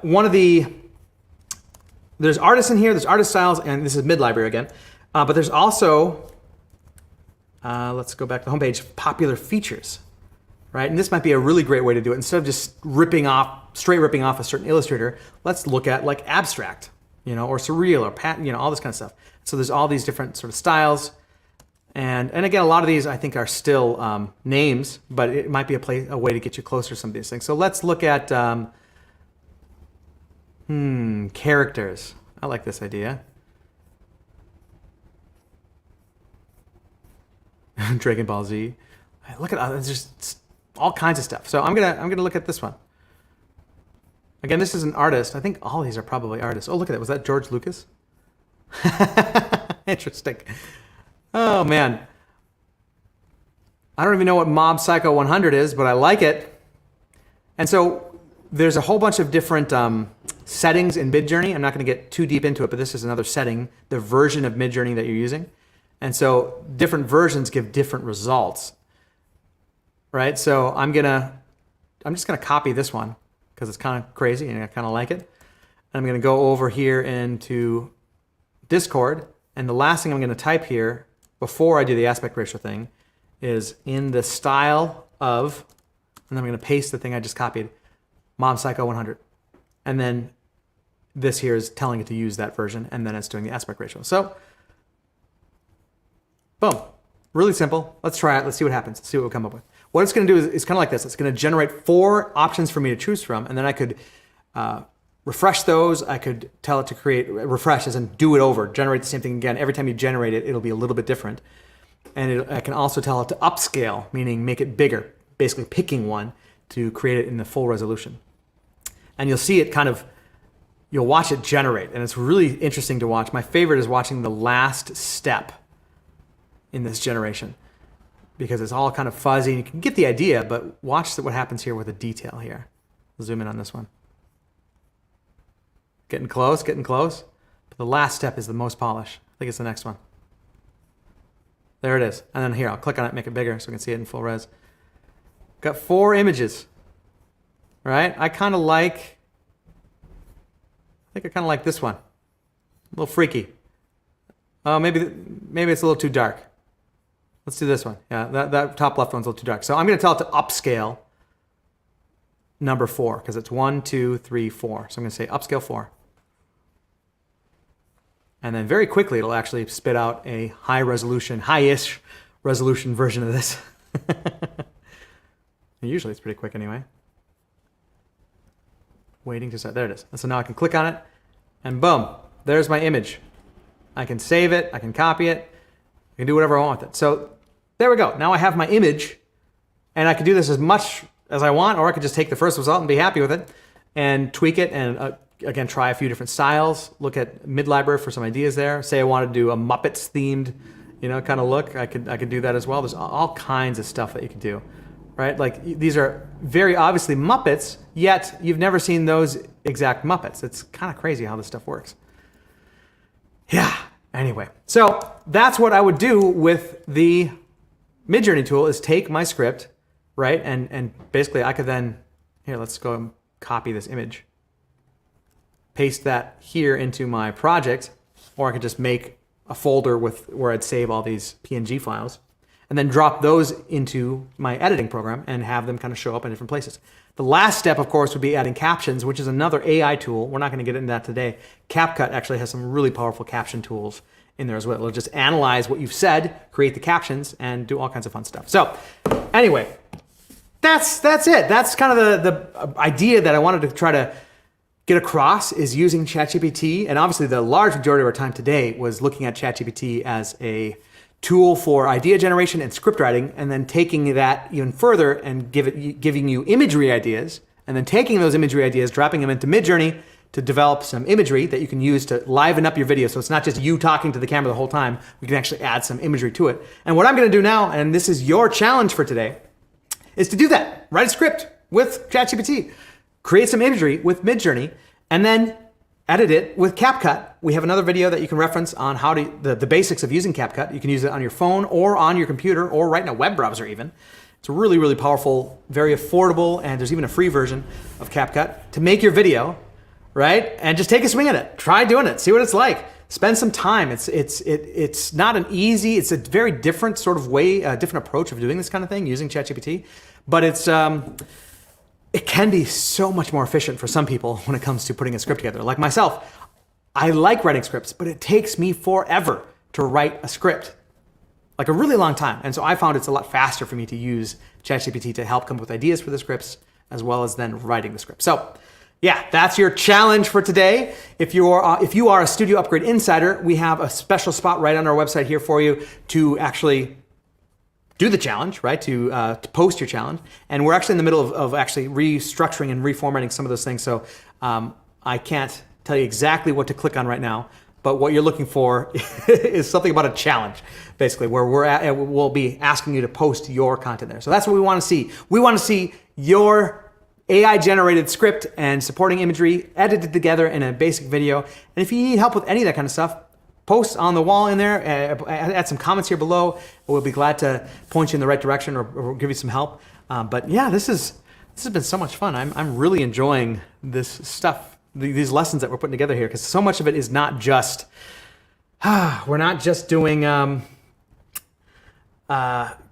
there's artists in here, there's artist styles, and this is mid-library again. But there's also, let's go back to the homepage, popular features, right? And this might be a really great way to do it. Instead of just straight ripping off a certain illustrator, let's look at like abstract, or surreal or patent, all this kind of stuff. So there's all these different sort of styles. And again, a lot of these I think are still names, but it might be a way to get you closer to some of these things. So let's look at characters. I like this idea. Dragon Ball Z. Look at it's just all kinds of stuff. So I'm gonna look at this one. Again, this is an artist. I think all these are probably artists. Oh, look at that. Was that George Lucas? Interesting. Oh man. I don't even know what Mob Psycho 100 is, but I like it. And so there's a whole bunch of different settings in MidJourney. I'm not going to get too deep into it, but this is another setting, the version of MidJourney that you're using. And so different versions give different results, right? So I'm just gonna copy this one because it's kind of crazy and I kind of like it. And I'm gonna go over here into Discord, and the last thing I'm gonna type here before I do the aspect ratio thing is in the style of, and then I'm gonna paste the thing I just copied, Mob Psycho 100. And then this here is telling it to use that version, and then it's doing the aspect ratio. So, boom. Really simple. Let's try it. Let's see what happens. Let's see what we come up with. What it's going to do is kind of like this. It's going to generate 4 options for me to choose from, and then I could refresh those. I could tell it to create, refresh as in do it over, generate the same thing again. Every time you generate it, it'll be a little bit different. And I can also tell it to upscale, meaning make it bigger, basically picking one to create it in the full resolution. And you'll see it kind of, you'll watch it generate, and it's really interesting to watch. My favorite is watching the last step in this generation, because it's all kind of fuzzy. You can get the idea, but watch what happens here with the detail here. I'll zoom in on this one. Getting close, getting close. But the last step is the most polished. I think it's the next one. There it is. And then here, I'll click on it, make it bigger so we can see it in full res. Got 4 images, right? I think I kind of like this one. A little freaky. Oh, maybe it's a little too dark. Let's do this one. Yeah, that top left one's a little too dark. So I'm going to tell it to upscale number 4, because it's 1, 2, 3, 4. So I'm going to say upscale 4. And then very quickly, it'll actually spit out a high resolution, high-ish resolution version of this. And usually it's pretty quick anyway. Waiting to start. There it is. And so now I can click on it, and boom, there's my image. I can save it. I can copy it. I can do whatever I want with it. So there we go. Now I have my image, and I can do this as much as I want, or I could just take the first result and be happy with it and tweak it and again, try a few different styles, look at mid-library for some ideas there. Say I want to do a Muppets themed, kind of look. I could do that as well. There's all kinds of stuff that you can do, right? Like these are very obviously Muppets, yet you've never seen those exact Muppets. It's kind of crazy how this stuff works. Yeah. Anyway, so that's what I would do with the MidJourney tool, is take my script, right? And basically I could then, here, let's go and copy this image, paste that here into my project, or I could just make a folder where I'd save all these PNG files, and then drop those into my editing program and have them kind of show up in different places. The last step, of course, would be adding captions, which is another AI tool. We're not going to get into that today. CapCut actually has some really powerful caption tools in there as well. It'll just analyze what you've said, create the captions, and do all kinds of fun stuff. So anyway, that's it. That's kind of the idea that I wanted to try to get across, is using ChatGPT. And obviously the large majority of our time today was looking at ChatGPT as a tool for idea generation and script writing, and then taking that even further and giving you imagery ideas, and then taking those imagery ideas, dropping them into MidJourney to develop some imagery that you can use to liven up your video. So it's not just you talking to the camera the whole time. We can actually add some imagery to it. And what I'm going to do now, and this is your challenge for today, is to do that. Write a script with ChatGPT, create some imagery with MidJourney, and then edit it with CapCut. We have another video that you can reference on how to the basics of using CapCut. You can use it on your phone or on your computer or right in a web browser even. It's really, really powerful, very affordable, and there's even a free version of CapCut to make your video, right? And just take a swing at it. Try doing it. See what it's like. Spend some time. It's not an easy, it's a very different sort of way, a different approach of doing this kind of thing using ChatGPT, but it can be so much more efficient for some people when it comes to putting a script together. Like myself, I like writing scripts, but it takes me forever to write a script, like a really long time. And so I found it's a lot faster for me to use ChatGPT to help come up with ideas for the scripts, as well as then writing the script. So yeah, that's your challenge for today. If you are a Studio Upgrade Insider, we have a special spot right on our website here for you to actually do the challenge, right? To post your challenge. And we're actually in the middle of actually restructuring and reformatting some of those things. So I can't tell you exactly what to click on right now, but what you're looking for is something about a challenge, basically, where we'll be asking you to post your content there. So that's what we want to see. We want to see your AI-generated script and supporting imagery edited together in a basic video. And if you need help with any of that kind of stuff, post on the wall in there, add some comments here below. We'll be glad to point you in the right direction or give you some help. But yeah, this has been so much fun. I'm really enjoying this stuff, these lessons that we're putting together here, because so much of it is not just, we're not just doing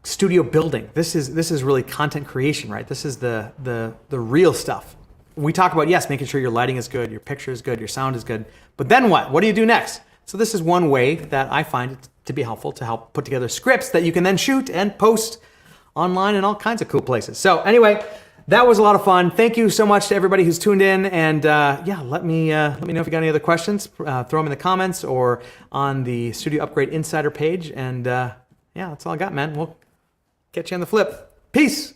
studio building. This is really content creation, right? This is the real stuff. we talk about, yes, making sure your lighting is good, your picture is good, your sound is good. But then what? What do you do next? So this is one way that I find it to be helpful to help put together scripts that you can then shoot and post online in all kinds of cool places. So anyway, that was a lot of fun. Thank you so much to everybody who's tuned in. And yeah, let me know if you got any other questions. Throw them in the comments or on the Studio Upgrade Insider page. And yeah, that's all I got, man. We'll catch you on the flip. Peace.